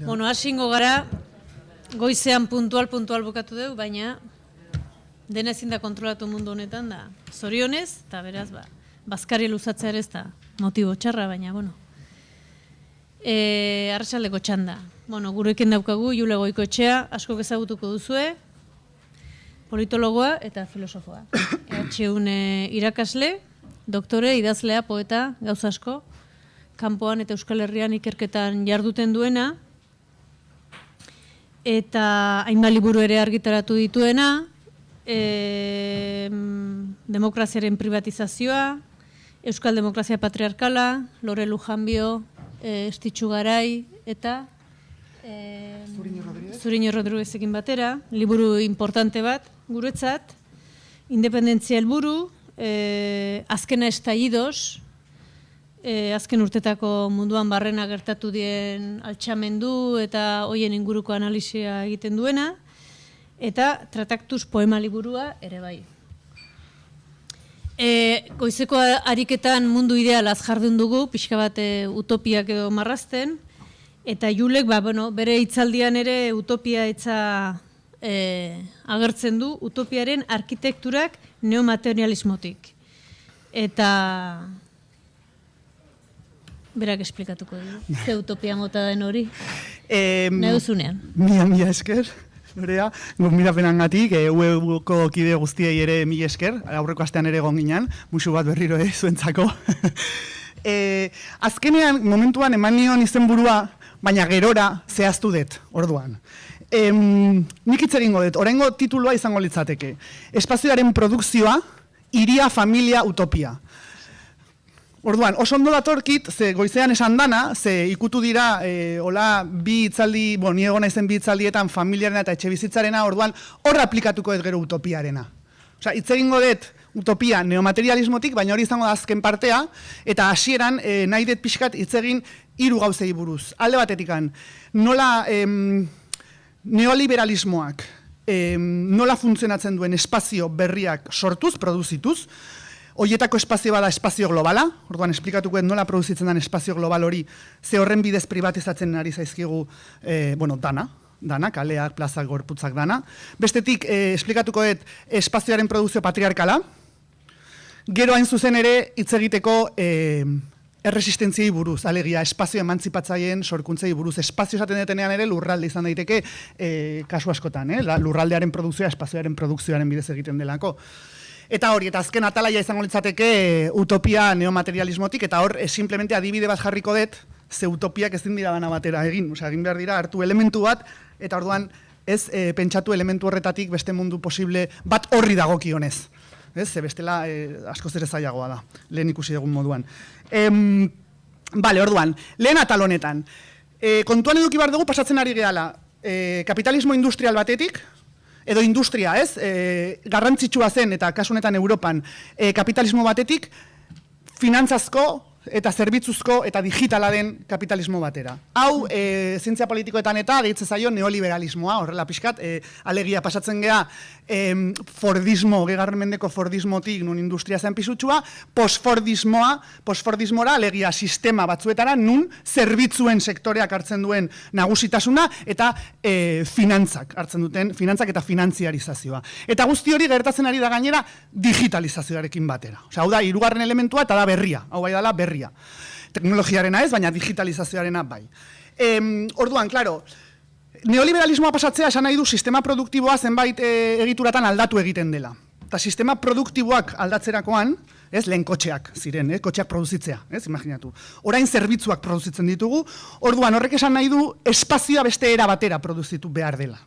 Bueno, hasingo gara, goizean puntual bukatu dugu, baina dena ezin da kontrolatu mundu honetan da. Zorionez, eta beraz, bazkari luzatzea ere ez da motibo txarra, baina, bueno. Arratsaldeko txanda. Bueno, gurekin daukagu, Jule Goikoetxea, asko ezagutuko duzue, politologoa eta filosofoa. EHUn irakasle, doktore, idazlea, poeta, gauza asko, kanpoan eta Euskal Herrian ikerketan jarduten duena, eta hainbat liburu ere argitaratu dituena, demokraziaren privatizazioa, Euskal Demokrazia Patriarkala, Lore Lujanbio, Estitxu Garai, eta Zuriño Rodriguezekin batera, liburu importante bat, guretzat, independentzia helburu, azkena estallidos, azken urtetako munduan barrena gertatu dien altxamendu eta hoien inguruko analisia egiten duena, eta Trataktuz poema liburua ere bai. Goizeko ariketan mundu idealaz jardun dugu, pixka bat utopiak edo marrazten, eta Julek bere hitzaldian ere utopia etza agertzen du, utopiaren arkitekturak neomaterialismotik. Eta berak esplikatuko du, ze utopia mota den hori, nahi duzunean. Mila esker, Norea, gonbidapenagatik, UEUko kide guztiei ere mila esker, aurreko astean ere egon ginen, musu bat berriro zuentzako. Azkenean, momentuan eman nion izenburua, baina gerora zehaztu dut, orduan. Nik hitz egingo dut, oraingo titulua izango litzateke. Espazioaren produkzioa, hiria, familia, utopia. Orduan, oso ondo datorkit, ze goizean esan dana, ze ikutu dira, hola, bi hitzaldi, ni egon naizen bi hitzaldietan familiarena eta etxe bizitzarena, orduan, hor aplikatuko dut gero utopiarena. Osea, hitz egingo dut utopia neomaterialismotik, baina hori izango da azken partea, eta hasieran nahi dut pixkat hitz egin 3 gauzei buruz. Alde batetikan, nola neoliberalismoak nola funtzionatzen duen espazio berriak sortuz, produzituz, hoietako espazio bada espazio globala, orduan esplikatuko nola produzitzen den espazio global hori, ze horren bidez privatizatzen ari zaizkigu, dana, kaleak, plazak, gorputzak dana. Bestetik, esplikatuko dut espazioaren produkzio patriarkala, gero hain zuzen ere hitz egiteko erresistentziei buruz, alegia espazio emantzipatzaileen sorkuntzei buruz, espazio esaten detenean ere lurralde izan daiteke kasu askotan, lurraldearen produkzioa espazioaren produkzioaren bidez egiten delako. Eta hori, eta azken atalaia izango litzateke utopia neomaterialismotik, eta hor, simplemente adibide bat jarriko dut, ze utopiak ezin dira dana batera egin. Osea, egin behar dira, hartu elementu bat, eta orduan ez pentsatu elementu horretatik beste mundu posible bat horri dagokionez. Ze bestela askoz ere zailagoa da, lehen ikusi dugun moduan. Bale, orduan, lehen atal honetan. Kontuan eduki behar dugu pasatzen ari gehala, kapitalismo industrial batetik, edo industria, garrantzitsua zen, eta kasunetan Europan, kapitalismo batetik, finantzazko eta zerbitzuzko eta digitala den kapitalismo batera. Hau, zientzia politikoetan eta deitzen zaio neoliberalismoa, horrela pixkat, alegia pasatzen gea Fordismo, gehiagarren mendeko Fordismotik, nun industria zen pisutsua, postfordismora, alegia sistema batzuetara, nun zerbitzuen sektoreak hartzen duen nagusitasuna, eta finantzak hartzen duten, finantzak eta finantziarizazioa. Eta guzti hori gertatzen ari da gainera digitalizazioarekin batera. Osea, hau da, 3. elementua eta da berria, hau bai dela berria. Teknologiarena ez, baina digitalizazioarena bai. Orduan, klaro, neoliberalismoa pasatzea esan nahi du sistema produktiboa zenbait egituratan aldatu egiten dela. Eta sistema produktiboak aldatzerakoan, lehen kotxeak ziren, kotxeak produzitzea, imaginatu. Orain zerbitzuak produzitzen ditugu, orduan horrek esan nahi du espazioa beste era batera produzitu behar dela.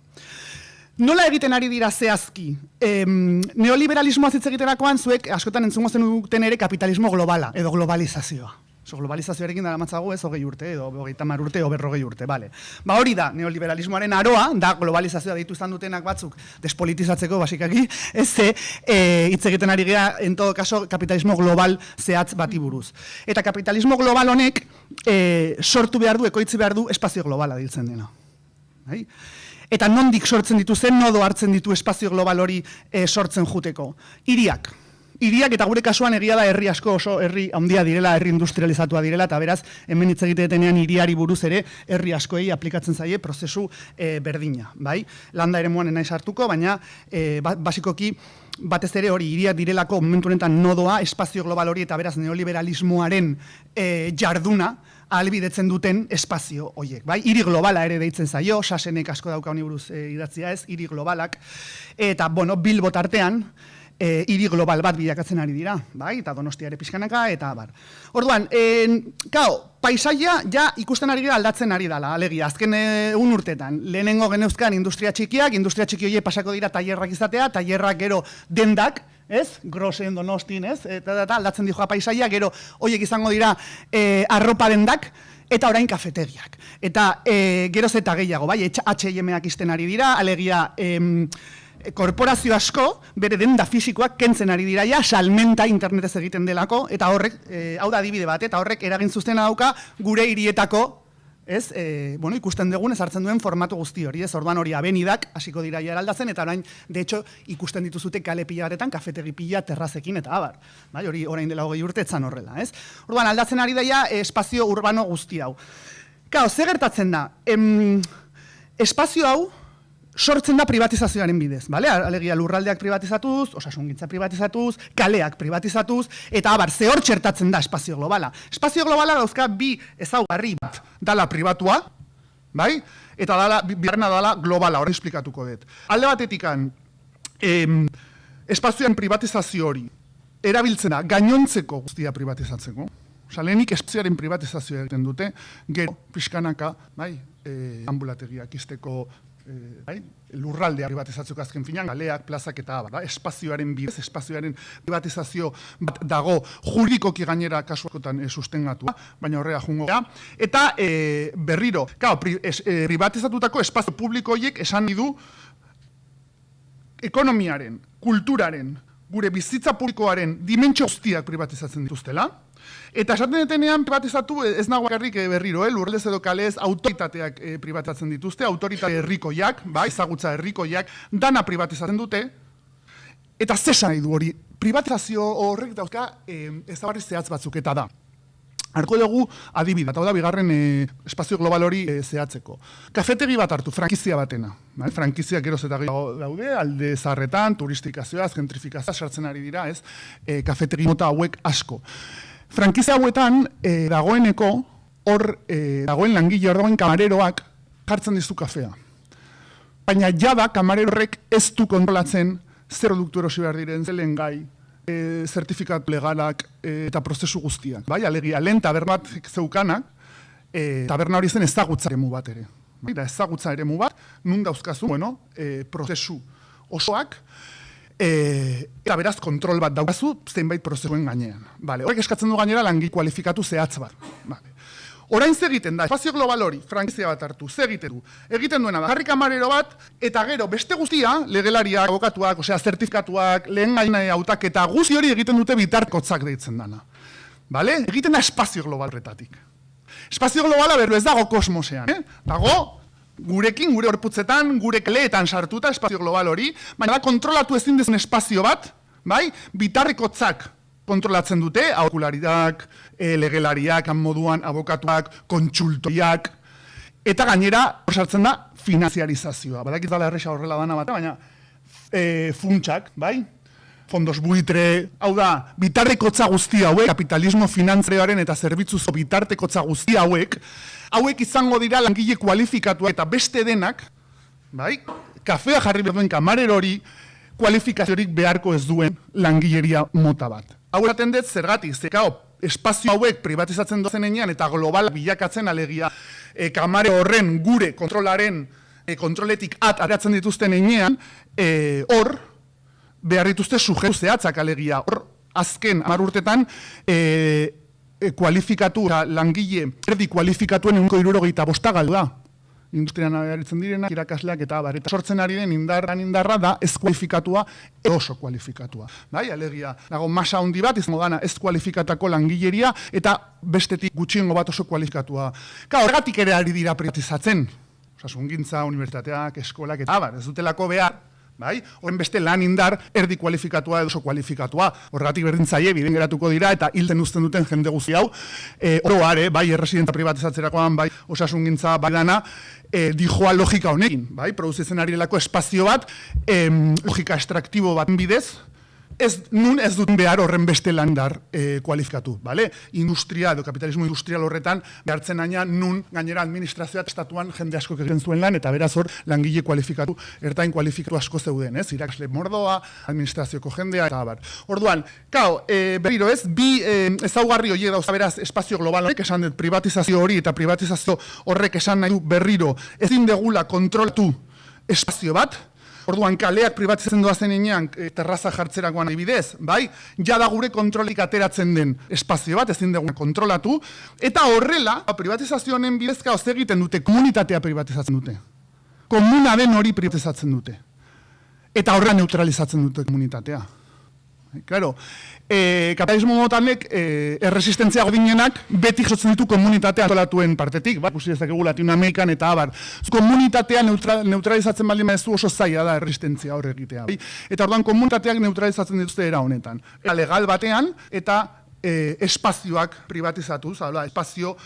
Nola egiten ari dira zehazki? Neoliberalismoa hitz egiterakoan zuek askotan entzungo zenuten ere kapitalismo globala, edo globalizazioa. Globalizazioarekin dara matzago ez 20 urte, edo 30 urte, edo 40 urte, bale. Hori da, neoliberalismoaren aroa, da globalizazioa deitu izan dutenak batzuk despolitizatzeko, basikaki, hitz egiten ari gea, en todo caso, kapitalismo global zehatz bati buruz. Eta kapitalismo global honek sortu behar du, ekoitzi behar du, espazio globala diltzen dena. Eta nondik sortzen ditu, zen nodo hartzen ditu espazio global hori sortzen juteko. Hiriak. hiriak eta gure kasuan egia da herri asko oso herri handia direla, herri industrializatua direla, eta beraz, hemen hitz egitetenean hiriari buruz ere herri askoei aplikatzen zaie prozesu berdina, bai? Landa eremuan ez naiz sartuko, baina basikoki batez ere hori hiriak direlako momentu honetan nodoa, espazio global hori eta beraz neoliberalismoaren jarduna ahalbidetzen duten espazio horiek, bai? Hiri globala ere deitzen zaio, Sasenek asko dauka honi buruz idatzia ez, hiri globalak, eta, bueno, Bilbo tartean, hiri global bat bilakatzen ari dira, bai? Eta Donostia ere pixkanaka, eta bar. Orduan, paisaia ja ikusten ari dira aldatzen ari dela, alegia, azken urtetan, lehenengo geneuzkan industria txiki horiek pasako dira tailerrak izatea, tailerrak gero dendak, ez? Grosen, Donostin, ez? Eta aldatzen dijoa paisaia, gero horiek izango dira arropa dendak, eta orain kafetegiak. Eta geroz eta gehiago, bai? H&M-ak izten ari dira, alegia korporazio asko, bere denda fisikoak kentzen ari dira, ja, salmenta internetez egiten delako, eta horrek, hau da adibide bat, eta horrek eragin zuzena dauka gure hirietako, ez, bueno, ikusten dugun ezartzen duen formatu guzti hori, ez, orduan hori abenidak, hasiko dira aldatzen, eta orain, de hecho, ikusten dituzute kale pila batetan, kafetegi pila, terrazekin, eta abar, bai, hori orain dela 20 urte etzan horrela, ez. Orduan, aldatzen ari daia espazio urbano guzti hau. Kao, ze gertatzen da, espazio hau, sortzen da privatizazioaren bidez, bale? Alegia lurraldeak privatizatuz, osasungintza privatizatuz, kaleak privatizatuz, eta abar, ze hor txertatzen da espazio globala. Espazio globala dauzka bi ezaugarri bat, dala pribatua, bai? Eta bigarrena dala globala, horren esplikatuko dut. Alde batetikan, espazioan privatizazio hori, erabiltzen da, gainontzeko guztia privatizatzeko. Osa, lehenik espazioaren privatizazioa egiten dute, gero, pixkanaka, bai? Ambulategiak izteko, lurraldea privatizatzeko azken finan, galeak, plazak eta abar, espazioaren bidez, espazioaren privatizazio bat dago juridikoki gainera kasuakotan sustengatua, baina horrela jungo gara. Eta berriro, privatizatutako espazio publiko horiek esan nahi du ekonomiaren, kulturaren, gure bizitza publikoaren dimentsio guztiak privatizatzen dituztela. Eta esaten detenean privatizatu ez nago bakarrik berriro, lurraldez edo kalez autoritateak privatizatzen dituzte, autoritate herrikoiak, ezagutza herrikoiak, dana privatizatzen dute, eta zesan nahi du hori, privatizazio horrek dauzka ezabarri zehatz batzuk eta da. Arko dugu adibidea, eta da bigarren espazio global hori zehatzeko. Kafetegi bat hartu, frankizia batena. Frankizia geroz eta gehiago daude, alde zaharretan, turistikazioaz, gentrifikazioaz sartzen ari dira, ez? Kafetegi mota hauek asko. Frankizia hauetan, dagoeneko, hor, dagoen langile, hor dagoen kamareroak jartzen dizu kafea. Baina jada, kamarero horrek ez du kontrolatzen zer produktu erosi behar diren, zelen gai, zertifikatu legalak eta prozesu guztiak. Bai, alegia, lehen taberna bat zeukanak, taberna hori zen ezagutza eremu bat ere. Bai, da ezagutza eremu bat, nun dauzkazu, bueno, prozesu osoak, eta beraz kontrol bat daukazu zenbait prozesuen gainean. Vale, horrek eskatzen du gainera langile kualifikatu zehatz bat. Vale. Orain ze egiten da, espazio global hori, frankizia bat hartu, ze egiten du? Egiten duena da, jarri kamarero bat, eta gero beste guztia, legelariak, abokatuak, osea, zertifikatuak, lehen gaina hautak, eta guzti hori egiten dute bitartkotzak deitzen dana. Vale? Egiten da espazio global horretatik. Espazio globala berro ez dago kosmosean, dago gurekin, gure horputzetan, gure kaleetan sartuta espazio global hori, baina da kontrolatu ezin dezen espazio bat, bai? Bitarrikotzak kontrolatzen dute, aholkulariak, legelariak, moduan, abokatuak, kontsultoriak, eta gainera, hor sartzen da, finanziarizazioa. Badakit dala erresa horrela dana bat, baina funtsak, bai? Fondos buitre, hau da, bitartekotza guzti hauek, kapitalismo finantzarioaren eta zerbitzuzo bitartekotza guzti hauek izango dira langile kualifikatuak eta beste denak, bai? Kafea jarri behar duen kamarero hori, kualifikaziorik beharko ez duen langileria mota bat. Hau eraten dut zergatik, zekao, espazio hauek privatizatzen dozen enean eta global bilakatzen alegia kamare horren gure kontroletik ateratzen dituzten enean, hor, behar dituzte sujetu zehatzak alegia. Hor, azken 10 urtetan, kualifikatu, langile, erdi kualifikatuen 175 galdu da. Industrian aritzen direnak, irakasleak eta abar. Eta sortzen ari den indarra da ez kualifikatua, oso kualifikatua. Bai, alegia, dago masa handi bat, izango dana ez kualifikatako langileria, eta bestetik gutxiengo bat oso kualifikatua. Horregatik ere ari dira privatizatzen. Osasungintza, unibertsitateak, eskolak eta abar. Ez dutelako behar, bai? Horren beste lan indar erdi kualifikatua edo oso kualifikatua. Horregatik berdintzaile biden geratuko dira eta hilten uzten duten jende guzti hau. Oroare, bai erresidenta privatizatzerakoan, bai osasungintza, bai dana, dijoa logika honekin, bai? Produzitzen ari delako espazio bat, logika extraktibo bat bidez, ez dut behar horren beste landar kualifikatu, bale? Industria edo kapitalismo industrial horretan behartzen aina nun gainera administrazioa estatuan jende asko egiten zuen lan, eta beraz hor langile kualifikatu, ertain kualifikatu asko zeuden, ez? Irakasle mordoa, administrazioko jendea, eta abar. Orduan, berriro ez, bi ezaugarri horiek dauza beraz espazio global horrek, esan dut privatizazio hori eta privatizazio horrek esan nahi du berriro ezin degula kontrolatu espazio bat. Orduan, kaleak privatizatzen doazen inean, terraza jartzerakoan adibidez, bai? Jada gure kontrolik ateratzen den espazio bat, ezin dugu kontrolatu, eta horrela, privatizazio honen bidezka oz egiten dute, komunitatea privatizatzen dute. Komuna den hori privatizatzen dute. Eta horrela neutralizatzen dute komunitatea. Claro, kapitalismo motanek erresistentzia gordinenak beti jotzen ditu komunitatea antolatuen partetik, bai, ikusi dezakegu Latinoamerikan eta abar. Komunitatea neutralizatzen baldin badezu oso zaila da erresistentzia hor egitea. Bai? Eta orduan komunitateak neutralizatzen dituzte era honetan. Legal batean eta espazioak privatizatuz, espazio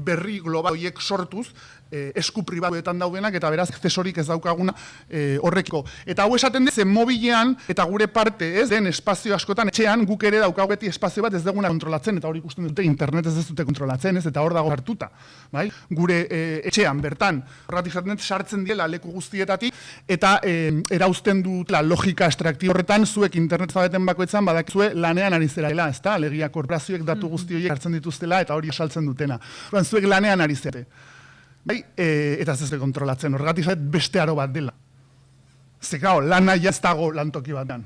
berri global horiek sortuz, esku pribatuetan daudenak, eta beraz, akzesorik ez daukaguna horrekiko. Eta hau esaten dezen mobilean, eta gure parte ez, den espazio askotan, etxean, guk ere daukagu beti espazio bat ez duguna kontrolatzen, eta hori ikusten dute, internet ez dute kontrolatzen, ez, eta hor dago hartuta. Bai? Gure etxean, bertan, horretik sartzen diela leku guztietatik, eta erauzten dutela logika extraktibo horretan, zuek internet zabeten bakoetzan, badakizue lanean ari zeraela, ez da? Alegia, korporazioek datu guzti horiek hartzen dituztela, eta hori esaltzen dutena. Zuek lanean ari zere. Bai, eta ez kontrolatzen, horregatik zait beste aro bat dela. Zekao, lana ez dago lantoki batean.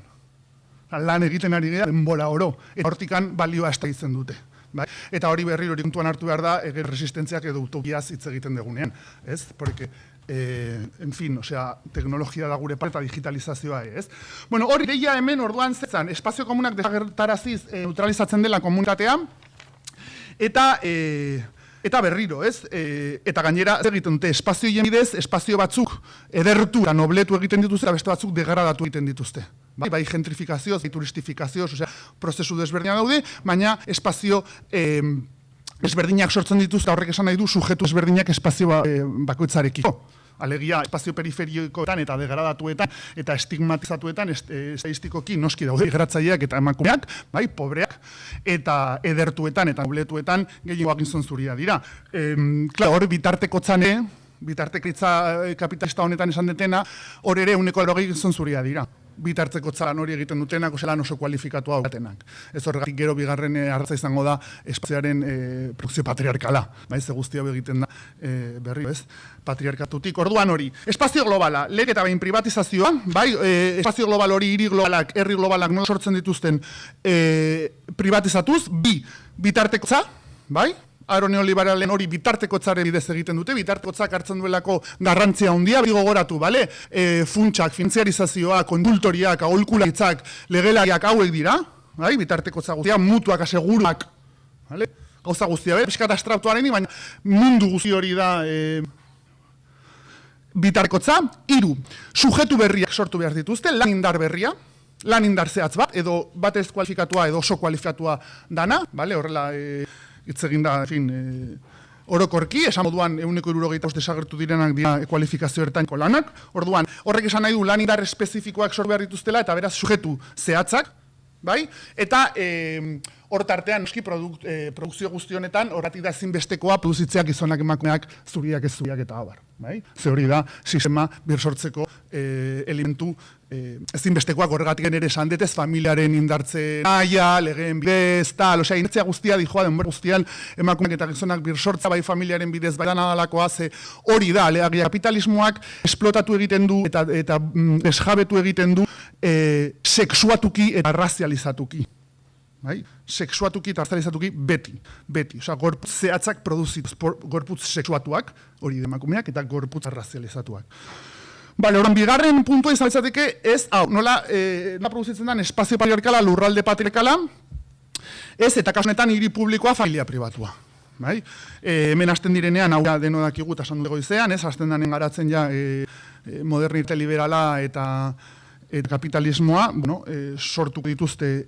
Lan egiten ari gara, denbora oro, eta hortikan balioa estagitzen dute. Bai? Eta hori berri hori kontuan hartu behar da, resistentziak edo utopiaz hitz egiten dugunean. Ez? Porque, en fin, osea, teknologia da gure parte eta digitalizazioa, ez? Bueno, hori deia hemen orduan zetzan, espazio komunak desagertaraziz neutralizatzen dela komunitatea, eta berriro, ez? Eta gainera, ez egiten dute, espazioen bidez, espazio batzuk edertu eta nobletu egiten dituzte, eta beste batzuk degradatu egiten dituzte. Bai gentrifikazioz, bai turistifikazioz, osea, prozesu desberdinak daude, baina espazio ezberdinak sortzen dituzte, horrek esan nahi du, sujetu ezberdinak espazio bakoitzarekiko. Alegia, espazio periferikoetan eta degradatuetan eta estigmatizatuetan estadistikoki noski daude degratzaileak eta emakumeak, bai, pobreak, eta edertuetan eta nobletuetan gehiagoak gizon zuria dira. Hor bitartekotzane, bitartekritza kapitalista honetan esan detena, hor ere 80% gizon zuria dira. Bitartzeko lan hori egiten dutenak, lan oso kualifikatua haugatenak. Ez horregatik gero bigarren arratza izango da espazioaren produkzio patriarkala. Ze guzti hau egiten da berri, ez? Patriarkatutik. Orduan hori, espazio globala, lege eta behin privatizazioa, bai, espazio global hori, hiri globalak, herri globalak nola sortzen dituzten privatizatuz, bitartekotza, bai? Aro neoliberalen hori bitartekotzaren bidez egiten dute, bitartekotzak hartzen duelako garrantzia handia, gogoratu, bale? Funtsak, finantziarizazioa, kondultoriak, aholkularitzak, legelariak hauek dira, bai? Bitartekotza guztia, mutuak, aseguruak, bale? Gauza guztia, piskat astrautuaren, baina mundu guzti hori da bitartekotza. 3, sujetu berriak sortu behar dituzte, lan indar berria, lan indar zehatz bat, edo batez kualifikatua edo oso kualifikatua dana, bale? Horrela hitz egin da, en fin, orokorki, esan moduan 165 desagertu direnak dira kualifikazio ertainko lanak. Orduan, horrek esan nahi du lan indar espezifikoak sortu behar dituztela, eta beraz sujetu zehatzak, bai? Eta hor tartean, noski, produkzio guzti honetan, horretik da ezinbestekoa produzitzeak gizonak emakumeak zuriak ez zuriak eta abar, bai? Ze hori da, sistema birsortzeko elementu ezinbestekoak horregatik ere esan detez, familiaren indartzen naia, legeen bidez, tal, osea, inertzia guztia dijoa, denbora guztian emakumeak eta gizonak birsortza bai familiaren bidez, bai danadalakoa, ze hori da, alegia kapitalismoak esplotatu egiten du eta desjabetu egiten du sexuatuki eta razializatuki. Bai? Sexuatuki eta razializatuki beti. Osea, gorputz zehatzak produzituz, gorputz sexuatuak, hori emakumeak, eta gorputz razializatuak. Bale, horan, bigarren puntua izan izateke ez, nola produzitzen den espazio patriarkala, lurralde patriarkala, ez, eta kasunetan hiri publikoa, familia pribatua. Bai? Hemen hasten direnean, hau deno dakigu eta esan dugu izan, hasten danen garatzen ja modernite liberala eta kapitalismoa, bueno, sortuko dituzte,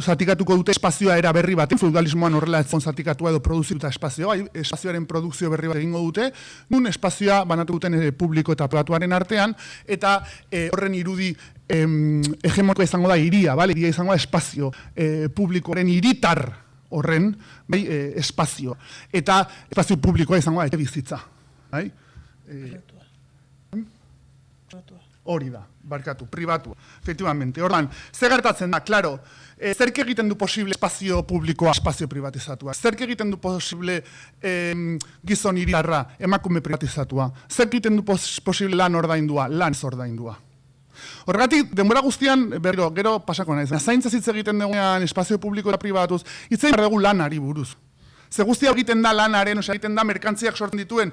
zatikatuko dute espazioa era berri bat, feudalismoan horrela ez zatikatua edo produzituta espazioa, espazioaren produkzio berri bat egingo dute, nun espazioa banatu duten publiko eta pribatuaren artean, eta horren irudi hegemonikoa izango da hiria, hiria izango da espazio publikoaren hiritar horren espazio, eta espazio publikoa izango da etxebizitza. Hori da, barkatu, pribatu, efectivamente. Ordan, zer gertatzen da, klaro, zerk egiten du posible espazio publikoa, espazio privatizatua? Zerk egiten du posible gizon hiritarra, emakume privatizatua? Zerk egiten du posible lan ordaindua, lan ez ordaindua? Horregatik, denbora guztian, gero pasako naiz. Zaintza hitz egiten dugunean espazio publiko eta pribatuz, hitz egin behar dugu lanari buruz. Ze guztia egiten da lanaren, egiten da merkantziak sortzen dituen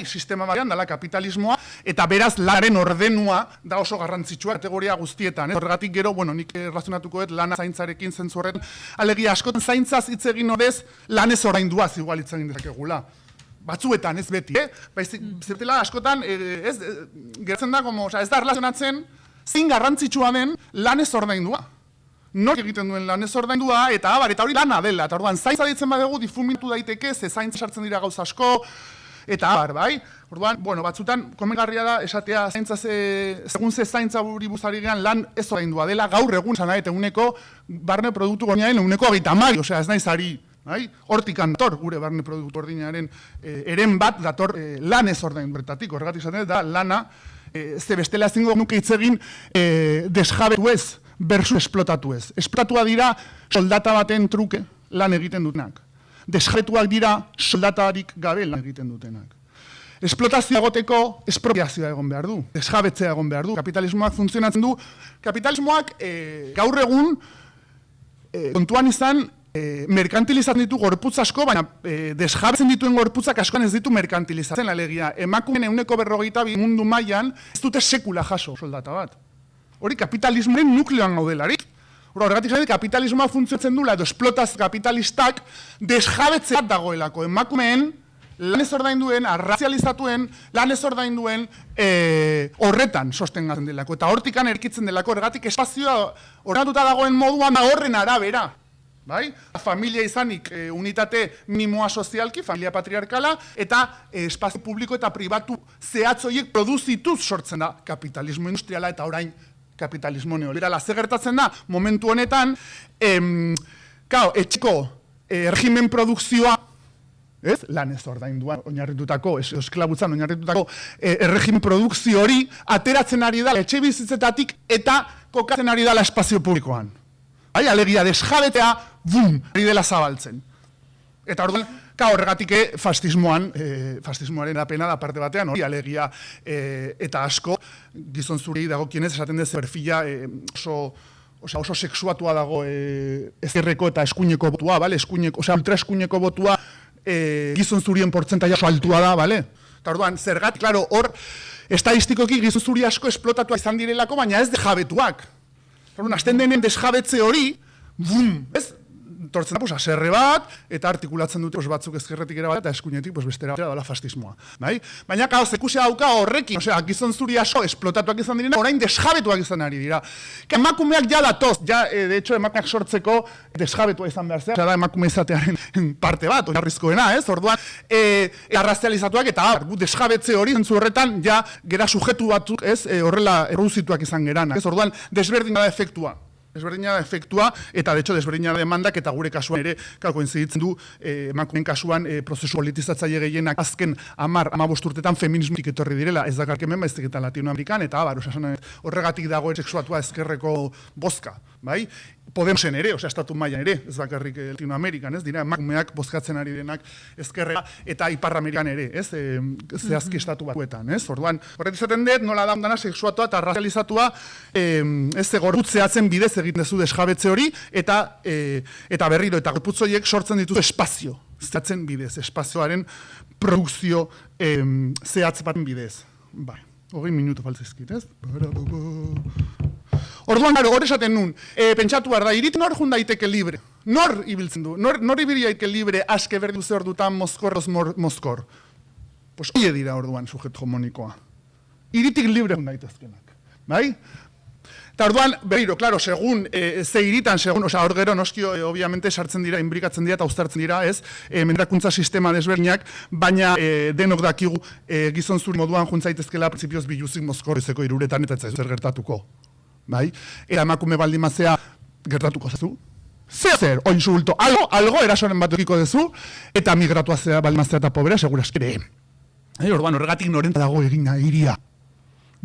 sistema batean, dala kapitalismoa, eta beraz lanaren ordenua da oso garrantzitsua kategoria guztietan. Horregatik gero, nik razonatuko dut lana zaintzarekin zentzu horretan. Alegia, askotan zaintzaz hitz egin horrez, lanez orainduaz igual hitz egin dezakegula. Batzuetan, ez beti, zertela askotan, geratzen da, ez da relazionatzen, zein garrantzitsua den lanez ordaindua. Nork egiten duen lanez ordaindua, eta hori lana dela. Eta orduan, zaintza ditzen badegu, difuminatu daiteke, ze zaintza sartzen dira gauz asko, eta bai? Orduan, batzutan, komengarria da, esatea, zaintza segun ze zaintza buri buzari gehan, lan ez ordaindua dela, gaur egun, eta uneko barne produktu gordiaren uneko 30, osea, ez naiz ari, hortikan dator, gure barne produktu gordinaren eren bat dator lan ez ordainduetatik, horregatik esaten da, lana, ze bestela ezingo nuke hitz egin desjabetu ez, versus esplotatu ez. Esplotatua dira soldata baten truke lan egiten dutenak. Desjabetuak dira soldatarik gabe lan egiten dutenak. Esplotazioa egoteko espropiazioa egon behar du. Desjabetzea egon behar du. Kapitalismoak funtzionatzen du. Kapitalismoak gaur egun kontuan izan merkantilizatzen ditu gorputz asko, baina desjabetzen dituen gorputzak askoan ez ditu merkantilizatzen. Alegia, emakumeen 150 mundu mailan ez dute sekula jaso soldata bat. Hori kapitalismoaren nukleoan gaudelarik. Horregatik zaite, kapitalismoa funtzionatzen dula, edo esplotaz kapitalistak desjabetzea dagoelako. Emakumeen lan ez ordainduen, arrazializatuen, lan ez ordainduen horretan sostengatzen delako. Eta hortikan erkitzen delako, horregatik espazioa ordenatuta dagoen moduan horren arabera. Familia izanik unitate minimoa sozialki, familia patriarkala, eta espazio publiko eta pribatu zehatzoiek produzituz sortzen da kapitalismo industriala eta orain kapitalismo neoliberala. Zer gertatzen da, momentu honetan, etxeko regimen produkzioa, lan ez ordainduan oinarritutako, esklabutzan oinarritutako regimen produkzio hori ateratzen ari da etxe bizitzetatik eta kokatzen ari da espazio publikoan. Alegia desjabetea, ari dela zabaltzen. Eta orduan, horregatik fascismoaren erapena da parte batean, hori alegia eta asko, gizon zuri dagokienez esaten dez perfila oso sexuatua dago ezkerreko eta eskuineko botua, ultra eskuineko botua gizon zurien portzentaia oso altua da, eta orduan, zergatik, hor, estadistikoki gizon zuri asko esplotatua izan direlako, baina ez dejabetuak. Azten denen desjabetze hori, tortzen da, aserre bat, eta artikulatzen dute batzuk ezkerretik ere bat, eta eskuinetik bestera dela fascismoa. Baina, zekusia dauka horrekin, gizon zuri asko esplotatuak izan direna, orain desjabetuak izan ari dira. Emakumeak ja datoz, de hecho, emakumeak sortzeko desjabetua izan behar zea, da emakume izatearen parte bat, oinarrizkoena, orduan, arrazializatuak eta desjabetze hori, zentzu horretan, ja, gera sujetu batzuk, horrela erruzituak izan gerana. Orduan, desberdina da efektua. Desberdina da efektua, eta de hecho desberdina da demandak, eta gure kasuan ere, koinziditzen du, emakumeen kasuan, prozesu politizatzaile gehienak azken 10-15 urtetan feminismotik etorri direla, ez dakar kemen baizik eta Latinoamerikan, eta horregatik dago sexuatua ezkerreko bozka, bai? Podemosen ere, estatu mailan ere, ez bakarrik Latinoamerikan, dira emakumeak bozkatzen ari denak ezkerrera, eta Ipar-Amerikan ere, zehazki estatu batuetan, orduan, horret izaten dut, nola daundana sexuatua eta razializatua, gorputzeatzen bidez egiten dezu desjabetze hori, eta berriro, eta gorputzoiek sortzen ditu espazio, zehatzen bidez, espazioaren produkzio zehatz baten bidez. 20 minuto faltzizkit, Orduan, hor esaten nun, pentsatu behar da, iritin hor jun daiteke libre. Nor ibiltzen du? Nor ibiliaike libre aske berdu ze ordutan mozkor? Pues hile dira orduan sujeto hegemonikoa. Iritik libre daitezkenak. Bai? Eta orduan, berriro, klaro, segun, ze iritan, hor gero, noski, obviamente, sartzen dira, inbrikatzen dira eta uztartzen dira, ez, mendrakuntza sistema desberdinak, baina denok dakigu gizon zuri moduan juntzaitezkela prinsipioz biluzik mozkorrezeko iruretan eta ez zer gertatuko. Bai? Eta emakume baldimazea gertatuko zazu. Zer, oin zulto, algo erasoren bat edukiko dezu, eta migratua zea baldimazea eta pobrea, seguraskere. Orduan, horregatik norentza dago egina iria.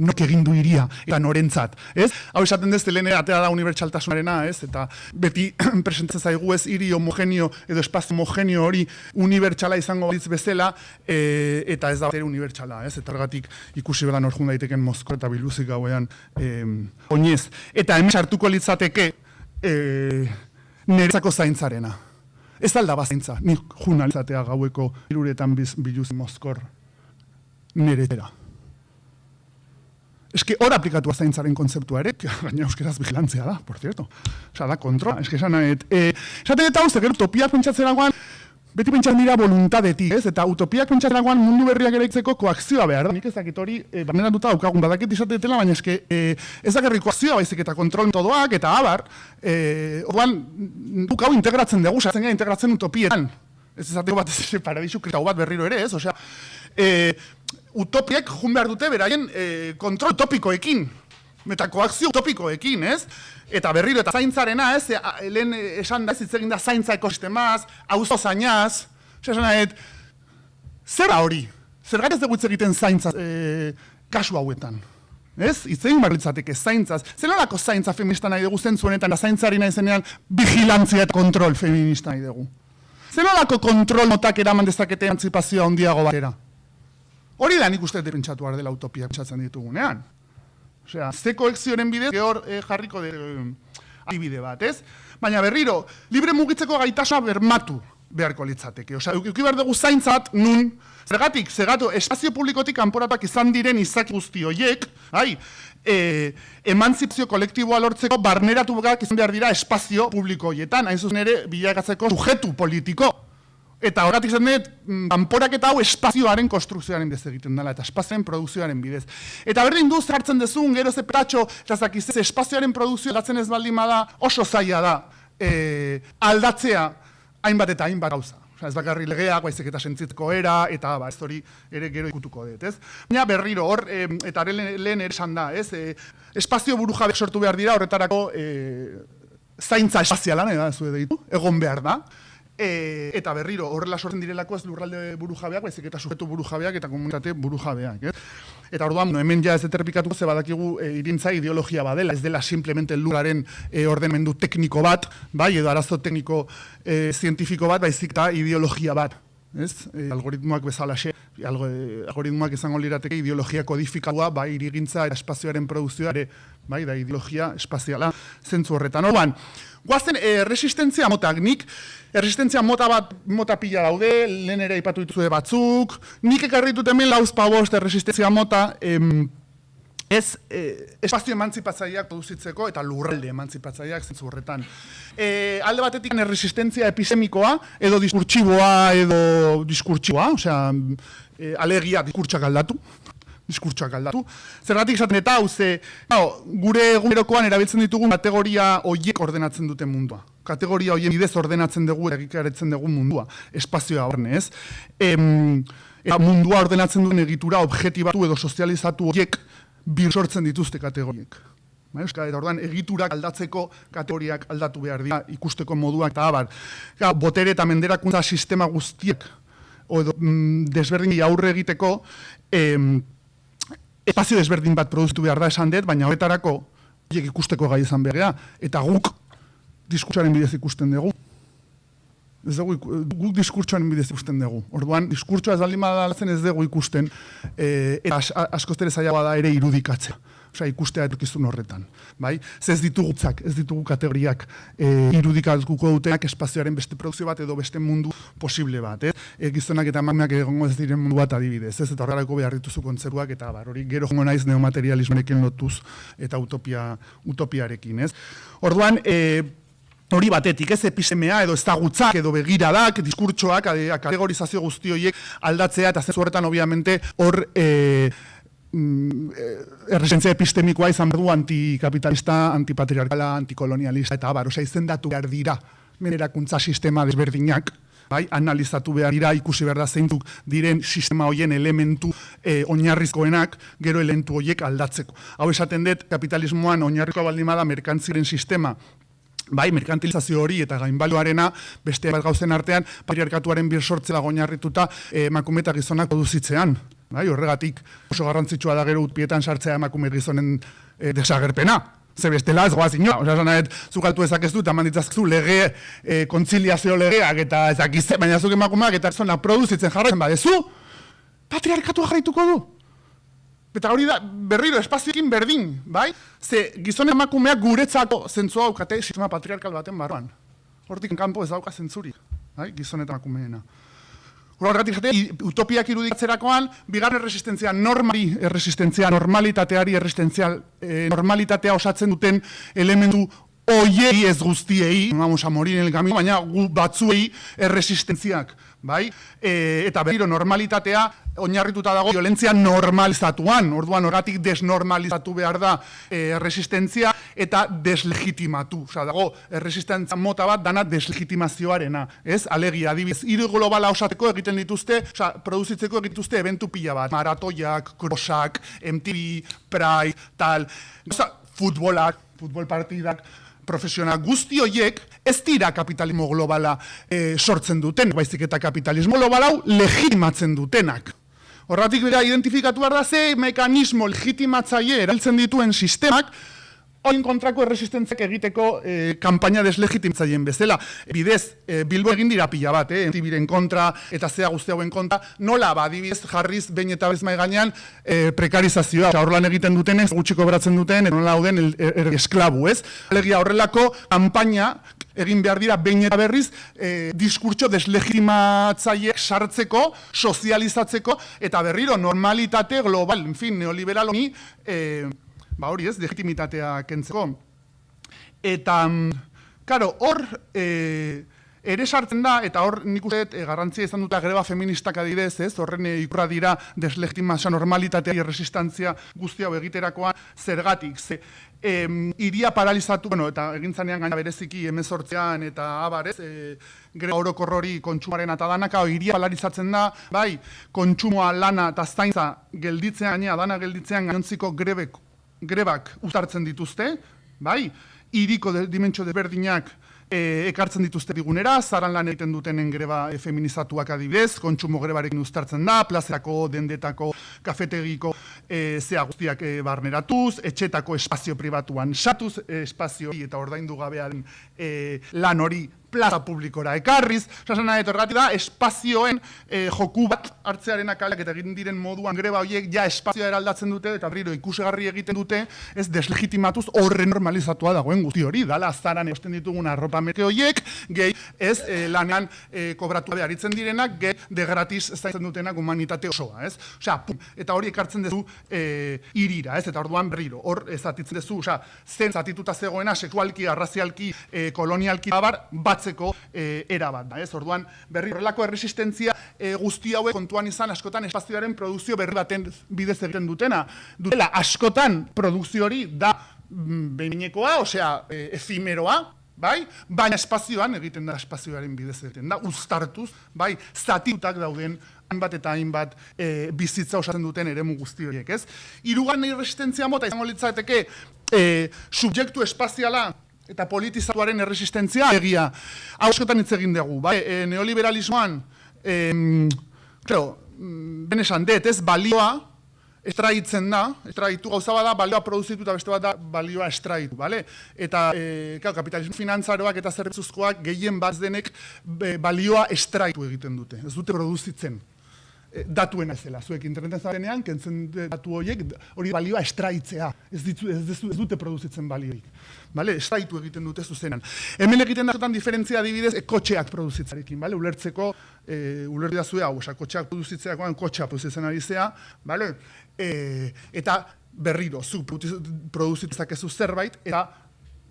Nok egin du iria, eta norentzat, ez? Hau esaten dez, lehen atea da unibertsaltasunarena, ez? Eta beti presentatzen zaigu ez hiri homogenio edo espazio homogenio hori unibertsala izango balitz bezala, eta ez da bat ere unibertsala, ez? Eta horregatik ikusi beran hor jun daiteken Mozkor eta Biluzik gauean oinez. Eta hemen sartuko litzateke niretzako zaintzarena. Ez alda bazaintza, nik juna litzatea gaueko iruretan Biluzik Mozkor niretera. Eske hor aplikatu zaintzaren kontzeptua ere, gaina euskeraz vigilantzia da, por cierto. Osa, da kontrola, eske esan nahet. Esaten eta hau, gero utopiak pentsatzeragoan, beti pentsatzen dira voluntadetik, ez? Eta utopiak pentsatzeragoan mundu berriak eraitzeko koakzioa behar da. Nik ez dakit hori, barneratuta daukagun, badakit izatetela, baina eske ez dakerri koakzioa baizik eta kontrol metodoak, eta abar, orduan, guk hau integratzen dugu, sartzen gara integratzen utopietan. Ez ezateko bat ez paradisu kristau bat berriro ere, ez? Osea, utopiek jun behar dute beraien kontrol utopikoekin, eta koakzio utopikoekin, ez? Eta berriro, eta zaintzarena, ez? Lehen esan da, hitz egin da zaintza ekosistemaz, auzo zainaz, esan nahet, zer da hori? Zergatik ez dugu hitz egiten zaintza kasu hauetan? Ez? Hitz egin behar litzateke zaintzaz. Zer nolako zaintza feminista nahi dugu zentzuenetan, da zaintzari nahi zenean vigilantzia eta kontrol feminista nahi dugu? Zer nolako kontrol motak eraman dezakete emantzipazioa handiago batera? Hori da nik uste pentsatu behar dela utopia pentsatzen ditugunean. Osea, ze koekzioren bidez, gehor jarriko adibide bat, ez? Baina berriro, libre mugitzeko gaitasuna bermatu beharko litzateke. Osea, eduki behar dugu zaintzat, nun, zergatik, espazio publikotik kanporatuak izan diren izaki guzti horiek, emantzipazio kolektiboa lortzeko barneratu izan behar dira espazio publiko horietan, hain zuzen ere bilakatzeko sujetu politiko. Eta horretik zen dut, kanporaketa hau espazioaren konstrukzioaren bidez egiten dela, eta espazioaren produkzioaren bidez. Eta berdin du hartzen dezun, gero ze petatxo, eta zakizez, espazioaren produkzio aldatzen ez baldin bada, oso zaila da aldatzea hainbat eta hainbat gauza. Ez bakarri legeak, baizik eta sentzitzeko era, eta ez hori ere gero ikutuko dut, ez? Baina berriro, hor, eta lehen esan da, ez? Espazio burujabeak sortu behar dira, horretarako zaintza espazialan, egon behar da. Eta berriro, horrela sortzen direlako ez lurralde burujabeak, baizik eta sujetu burujabeak eta komunitate burujabeak. Eta orduan, hemen ja ez deterpikatuko ze badakigu irintza ideologia badela, ez dela simplemente lurraren ordenamendu tekniko bat, bai, edo arazo tekniko zientifiko bat, baizik eta ideologia bat. Algoritmoak bezalaxe, algoritmoak izango lirateke ideologia kodifikatua, bai, irigintza eta espazioaren produkzioa, bai, da ideologia espaziala zentzu horretan. Orduan, guazen resistentzia motak, nik resistentzia mota pila daude, lehen ere aipatu dituzue batzuk, nik ekarri dut hemen lauzpabost resistentzia mota, espazio emantzipatzaileak produzitzeko eta lurralde emantzipatzaileak zentzu horretan. Alde batetik resistentzia epistemikoa, edo diskurtsiboa, osea, alegia diskurtsak aldatu. Zergatik esaten eta hau gure egunerokoan erabiltzen ditugun kategoria horiek ordenatzen duten mundua. Kategoria horien bidez ordenatzen dugu, egikaretzen dugu mundua, espazioa horne, ez? Eta mundua ordenatzen duen egitura objetibatu edo sozializatu horiek sortzen dituzte kategoriek. Eta orduan egiturak aldatzeko kategoriak aldatu behar dira ikusteko moduak eta abar. Botere eta menderakuntza sistema guztiek edo desberdin aurre egiteko espazio desberdin bat produzitu behar da esan dut, baina horretarako horiek ikusteko gai izan behar eta guk diskurtsoaren bidez ikusten dugu. Guk diskurtsoaren bidez ikusten dugu. Orduan, diskurtsoa ez baldin badalatzen ez dugu ikusten, eta askoz ere zailagoa da ere irudikatzea. Osea, ikustea etorkizun horretan. Ez ditugu kategoriak irudikatuko dutenak espazioaren beste produkzio bat edo beste mundu posible bat. Gizonak eta emakumeak egongo ez diren mundu bat adibidez. Eta horrelako behar dituzu kontzertuak eta hori gero jongo naiz neomaterialismoarekin lotuz eta utopiarekin. Orduan, hori batetik, ez epistemea edo ezagutzak edo begiradak, diskurtsoak, kategorizazio guzti horiek aldatzea, eta zentzu horretan, obviamente, hor erresistentzia epistemikoa izan behar du antikapitalista, antipatriarkala, antikolonialista, eta abar, osea, izendatu behar dira, erakuntza sistema desberdinak, bai, analizatu behar dira, ikusi behar da zeintzuk diren sistema hoien elementu oinarrizkoenak, gero elementu horiek aldatzeko. Hau esaten dut, kapitalismoan oinarrizkoa baldin bada merkantziren sistema, bai, merkantilizazio hori eta gainbalioarena beste bat gauzen artean patriarkatuaren bir sortzea oinarrituta emakume eta gizonak produzitzean. Bai, horregatik oso garrantzitsua da gero utpietan sartzea emakume gizonen desagerpena. Ze bestela ez goaz ino. Osa, zanaet, zuk altu ezakeztu eta manditzazkezu lege, kontziliazio legeak eta ezakizte, baina zuk emakumeak eta zona produzitzen jarraitzen badezu, patriarkatua jarraituko du. Eta hori da, berriro, espazioekin berdin, bai? Ze gizon emakumeak guretzako zentzua daukate sistema patriarkal baten barruan. Hortik kanpo ez dauka zentzurik, bai? Gizon eta emakumeena. Horregatik jate, utopiak irudikatzerakoan, bigarren erresistentzia normalitateari normalitatea osatzen duten elementu oiei ez guztiei, vamos a morir en el camino, baina batzuei erresistentziak, bai? Eta berriro normalitatea oinarrituta dago violentzia normalizatuan, orduan horregatik desnormalizatu behar da erresistentzia eta deslegitimatu. Osa, dago erresistentzia mota bat dana deslegitimazioarena, ez? Alegia, adibidez, hiru globala osateko egiten dituzte, osa, produzitzeko egiten dituzte eventu pila bat, maratoiak, crossak, MTV, Pride, tal, osa, futbol partidak, profesional guzti horiek ez dira kapitalismo globala sortzen duten, baizik eta kapitalismo global hau legitimatzen dutenak. Horratik bera identifikatu behar da ze mekanismo legitimatzaile erabiltzen dituen sistemak horien kontrako erresistentziak egiteko kanpaina deslegitimatzaileen bezala. Bidez, Bilbo egin dira pila bat, MTVren kontra eta zea guzti hauen kontra, nola adibidez jarriz behin eta bez mai gainean prekarizazioa. Horrelan egiten duten, gutxiko beratzen duten, nola dauden esklabu, ez? Alegia horrelako kanpaina egin behar dira behin eta berriz diskurtso deslegitimatzaileek sartzeko, sozializatzeko, eta berriro normalitate global, en fin, neoliberal honi, hori ez, legitimitatea kentzeko. Eta, karo, hor ere sartzen da, eta hor nik uste garrantzia izan dute greba feministak adidez, ez, horren ikurra dira deslegitimazioa normalitatea erresistantzia guzti hau egiterakoa zergatik, ze iria paralizatu, bueno, eta egintzanean gaina bereziki 18an eta abar, ez, greba orokor hori kontsumaren eta danaka, iria paralizatzen da, bai, kontsumoa, lana eta zaintza gelditzean, gaina, dana gelditzean gainontziko grebak uztartzen dituzte, bai, iriko dimentsio desberdinak ekartzen dituzte digunera, zaran lan egiten dutenen greba feminizatuak adibidez, kontsumo grebarekin uztartzen da, plazerako, dendetako, kafetegiko zea guztiak barneratuz, etxetako espazio pribatuan satuz, espazio hori eta ordaindu gabearen lan hori plaza publikora ekarriz, osasen nahi etorgati da, espazioen joku bat hartzearen akalak eta egin diren moduan greba horiek ja espazioa eraldatzen dute eta berriro ikusegarri egiten dute, ez deslegitimatuz horren normalizatua dagoen guzti hori, dala azaran egosten ditugun arropa merke horiek, gehi ez lanean kobratu gabe aritzen direnak, gehi de gratis zaintzen dutenak humanitate osoa, ez? Osea, eta hori ekartzen duzu irira, ez? Eta orduan berriro, hor zatitzen duzu, osea, zen zatituta zegoena, sexualki, arrazialki, kolonialki, abar, batzeko era bat da, ez? Orduan, berri horrelako erresistentzia guzti hauek kontuan izan askotan espazioaren produkzio berri baten bidez egiten dutela askotan produkzio hori da behinekoa, osea, efimeroa, bai? Baina espazioan egiten da espazioaren bidez egiten da, uztartuz, bai? Zatitutak dauden hainbat eta hainbat bizitza osatzen duten eremu guzti horiek, ez? Hirugarren erresistentzia mota izango litzateke subjektu espaziala eta politizatuaren erresistentzia egia. Hau askotan hitz egin dugu, bai? Neoliberalismoan, ben esan dut, ez? Balioa estraitzen da, estraitu gauza bada, balioa produzitu eta beste bat da balioa estraitu, bale? Eta kapitalismo finantzaroak eta zerbitzuzkoak gehien bat denek balioa estraitu egiten dute, ez dute produzitzen. Datuena ezela, zuek interneten zarenean, kentzen datu horiek, hori balioa estraitzea, ez dute produzitzen balioik. Bale, estraitu egiten dute zuzenan. Hemen egiten da diferentzia adibidez kotxeak produzitzarekin, bale, ulertzeko, ulertu da zue hau, kotxeak produzitzerakoan kotxea produzitzen ari zea, bale, eta berriro, zu produzitzakezu zerbait, eta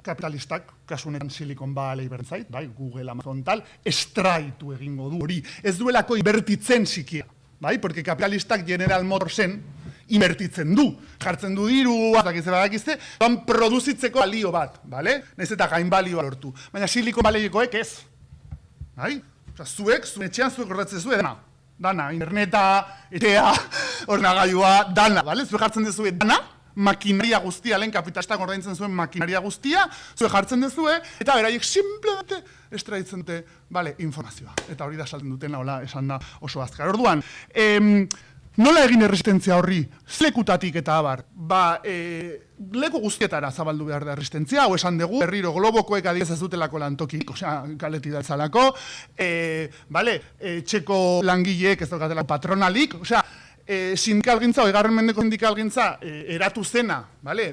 kapitalistak, kasunetan Silicon Valley bertzait, bai, Google, Amazon tal, estraitu egingo du hori. Ez duelako inbertitzen sikia, bai, porque kapitalistak General Motorsen inbertitzen du. Jartzen du diru, badakizte, produzitzeko balio bat, bale? Naiz eta gain balioa lortu. Baina Silicon Valleykoek ez. Bai? Osa, zuen etxean zuek gordatzen zuen, dana, interneta, etea, ordenagailua, dana, bale? Zuek jartzen dezue dana, makinaria guztia, lehen kapitalistak ordaintzen zuen makinaria guztia, zuek jartzen dezue, eta beraiek simplemente estraitzen dute, bale, informazioa. Eta hori da salten dutena, hola, esan da oso azkar. Orduan, nola egin erresistentzia horri, lekutatik eta abar, leku guztietara zabaldu behar da erresistentzia, hau esan dugu, berriro globokoek adibidez ez dutelako lantokik, osea, kaleti da zalako, txeko langileek ez daukatelako patronalik, osea, sindikalgintza, egarren mendeko sindikalgintza, eratu zena,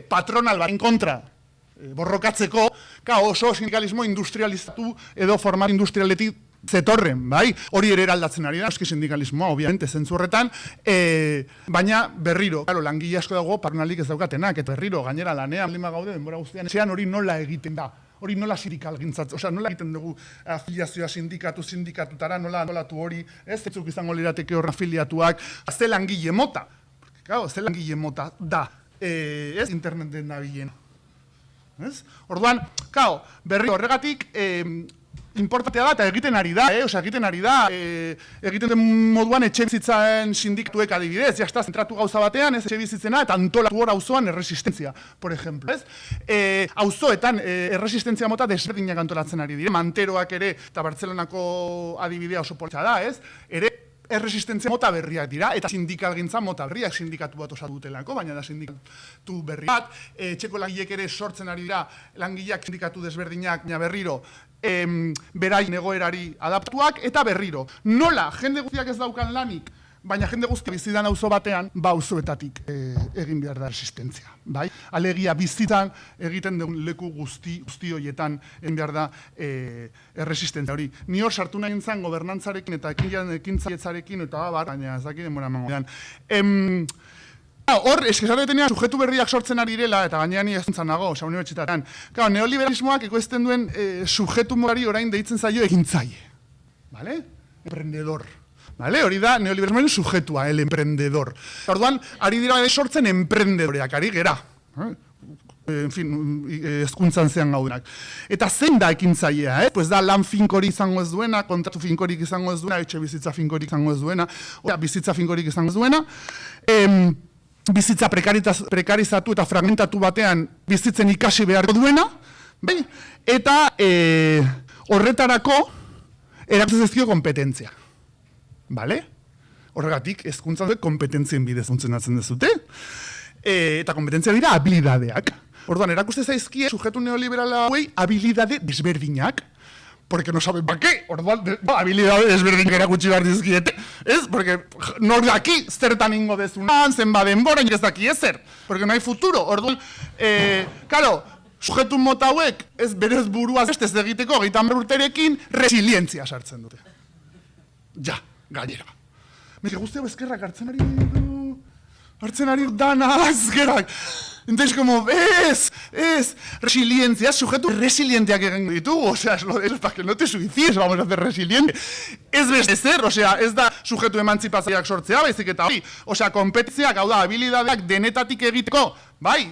patronal baren kontra, borrokatzeko, oso sindikalismo industrializatu edo format industrialetik zetorren, bai? Hori ere eraldatzen ari da, eski sindikalismoa, obviamente, zentzu horretan, baina berriro, langile asko dago patronalik ez daukatenak, eta berriro, gainera lanean, lima gaude, denbora guztian, etxean hori nola egiten da, hori nola sindikalgintzat, osea, nola egiten dugu afiliazioa sindikatutara, nola tu hori, ez zaitzuk izango lirateke horren afiliatuak, ze langile mota, ze langile mota da, ez interneten nabilen, ez? Orduan, berri horregatik, importantea da, eta egiten ari da, egiten den moduan etxe bizitzaren sindikatuek adibidez, jazta, zentratu gauza batean, ez etxe bizitzena, eta antolatu hor auzoan erresistentzia, por ejemplo, ez? Auzoetan erresistentzia mota desberdinak antolatzen ari dire, Manteroak ere, eta Bartzelonako adibidea oso politxa da, ez? Ere, erresistentzia mota berriak dira, eta sindikalgintza mota berriak sindikatu bat osatu dutelako, baina da sindikatu berri bat, txeko langileek ere sortzen ari dira, langileak sindikatu desberdinak, baina berriro, beraien egoerari adaptuak, eta berriro. Nola, jende guztiak ez daukan lanik, baina jende guztiak bizidan auzo batean, auzoetatik egin behar da resistentzia. Bai? Alegia bizitan egiten dugun leku guzti horietan egin behar da erresistentzia hori. Ni hor sartu nahi nintzen gobernantzarekin eta ekintzaretzarekin eta baina ez dakit denbora emango dian. Hor, esatetenean sujetu berriak sortzen ari direla, eta gainean ez zentzan nago, unibertsitatean. Neoliberalismoak ekoizten duen sujetu morari orain deitzen zaio egintzaile. Bale? Emprendedor. Bale? Hori da neoliberalismoaren sujetua, el emprendedor. Orduan, ari dira sortzen emprendedoreak, ari gera. En fin, hezkuntzan zean gaudenak. Eta zein da ekintzailea, Pues da lan finkorik izango ez duena, kontratu finkorik izango ez duena, etxe bizitza finkorik izango ez duena, bizitza finkorik izango ez duena, bizitza prekarizatu eta fragmentatu batean bizitzen ikasi beharko duena, eta horretarako erakutzen ezkio kompetentzia. Bale? Horregatik, hezkuntzan dut kompetentzien bidez funtzionatzen dezute, eta kompetentzia dira habilidadeak. Orduan, erakuste zaizkie sujetu neoliberala hauei habilidade desberdinak, porque no saben para qué, orduan, habilidade desberdinak erakutsi behar dizkiete, ez? Porque nor daki zertan ingo dezunan, zenba denbora, ez daki ezer, porque no hay futuro. Orduan, claro, sujetu mota hauek, ez berez buruaz ez egiteko, 30 urterekin, resilientzia sartzen dute. Ja, gainera. Mike guztia bezkerrak hartzen ari dana azkerak. Entonces, como, resiliencia, sujetu resilienteak egin ditugu, osea, es para que no te suicides, vamos a hacer resiliente. Ez beste zer, osea, ez da sujetu emantzipazioak sortzea, baizik eta hori, osea, kompetitzeak, hau da, habilidadeak denetatik egiteko, bai,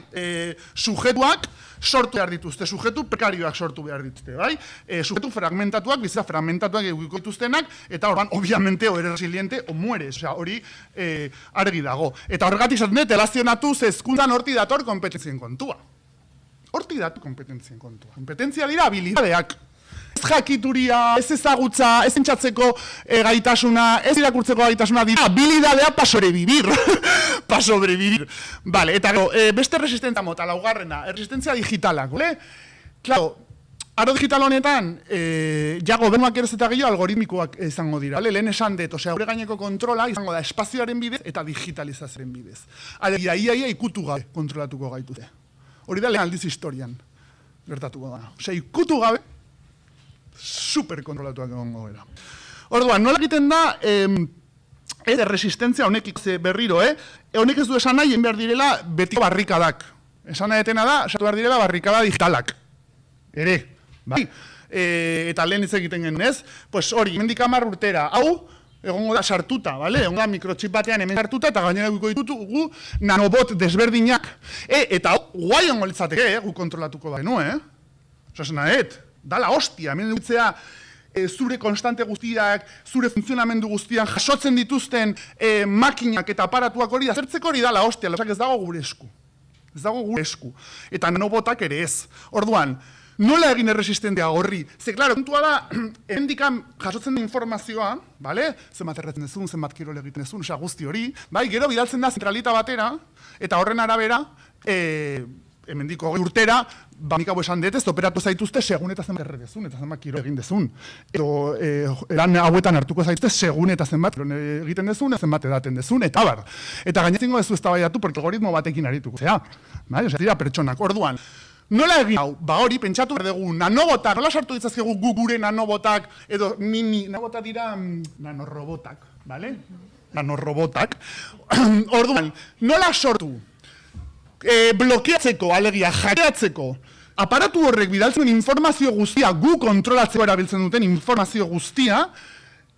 sujetuak sortu behar dituzte, sujetu prekarioak sortu behar dituzte, bai? Sujetu fragmentatuak, bizitza fragmentatuak egiko dituztenak, eta horban, obviamente, o eres resiliente, o mueres, osea, hori argi dago. Eta horregatik zaten dut, elazionatu zezkundan horti dator kompetentzien kontua. Horti dator kompetentzien kontua. Kompetentzia dira habilidadeak. Ez jakituria, ez ezagutza, ez entzatzeko gaitasuna, ez irakurtzeko gaitasuna dira, habilidadea pa sobrevivir. Pa sobrevivir. Vale, eta beste resistentzia mota, laugarrena, resistentzia digitalak, bale? Claro, aro digital honetan, ja gobernuak eroz eta gehiago algoritmikoak izango dira, bale? Lehen esan dut, osea, gure gaineko kontrola izango da espazioaren bidez eta digitalizazioaren bidez. Alegia, ia ikutu gabe kontrolatuko gaitute. Hori da lehen aldiz historian gertatuko da. Osea, ikutu gabe, super kontrolatuak egongo gara. Orduan, nola egiten da, resistentzia honek berriro, honek ez du esan nahi, behar direla betiko barrikadak. Esan nahi etena da, esatu behar direla barrikada digitalak. ere, bai? Eta lehen hitz egiten genez, pues hori, hemendik 10 urtera, hau, egongo da sartuta, bale? Egongo da mikrochip batean hemen sartuta, eta gainera ditugu nanobot desberdinak. Eta guai ongo litzateke, gu kontrolatuko da, no, Osasena, dala hostia, hemen dutzea, zure konstante guztiak, zure funtzionamendu guztiak, jasotzen dituzten makinak eta aparatuak hori, azertzeko hori dala hostia, lasak ez dago gure esku. Ez dago gure esku. Eta nanobotak ere ez. Orduan, nola egin erresistentea horri? Ze, klaro, kontua da, hendikan jasotzen da informazioa, bale? Zenbat erretzen dezun, zenbat kirol egiten dezun, guzti hori, bai, gero bidaltzen da zentralita batera, eta horren arabera, hemendiko urtera, nik hau esan dut ez, operatu zaituzte segun eta zenbat erre dezun, eta zenbat kirol egin dezun. Edo, lan hauetan hartuko zaituzte segun eta zenbat egiten dezun, zenbat edaten dezun, eta bar. Eta gainetzingo dezu eztabaiatu, porque algoritmo batekin arituko. Bai, dira pertsonak. Orduan, nola egin hau? Ba hori, pentsatu behar dugu, nanobotak, nola sartu ditzazkegu gure nanobotak, edo mini, nanobotak dira nanorobotak, bale? Nanorobotak. Orduan, nola sortu? Blokeatzeko, alegia, hackeatzeko, aparatu horrek bidaltzen informazio guztia, gu kontrolatzeko erabiltzen duten informazio guztia,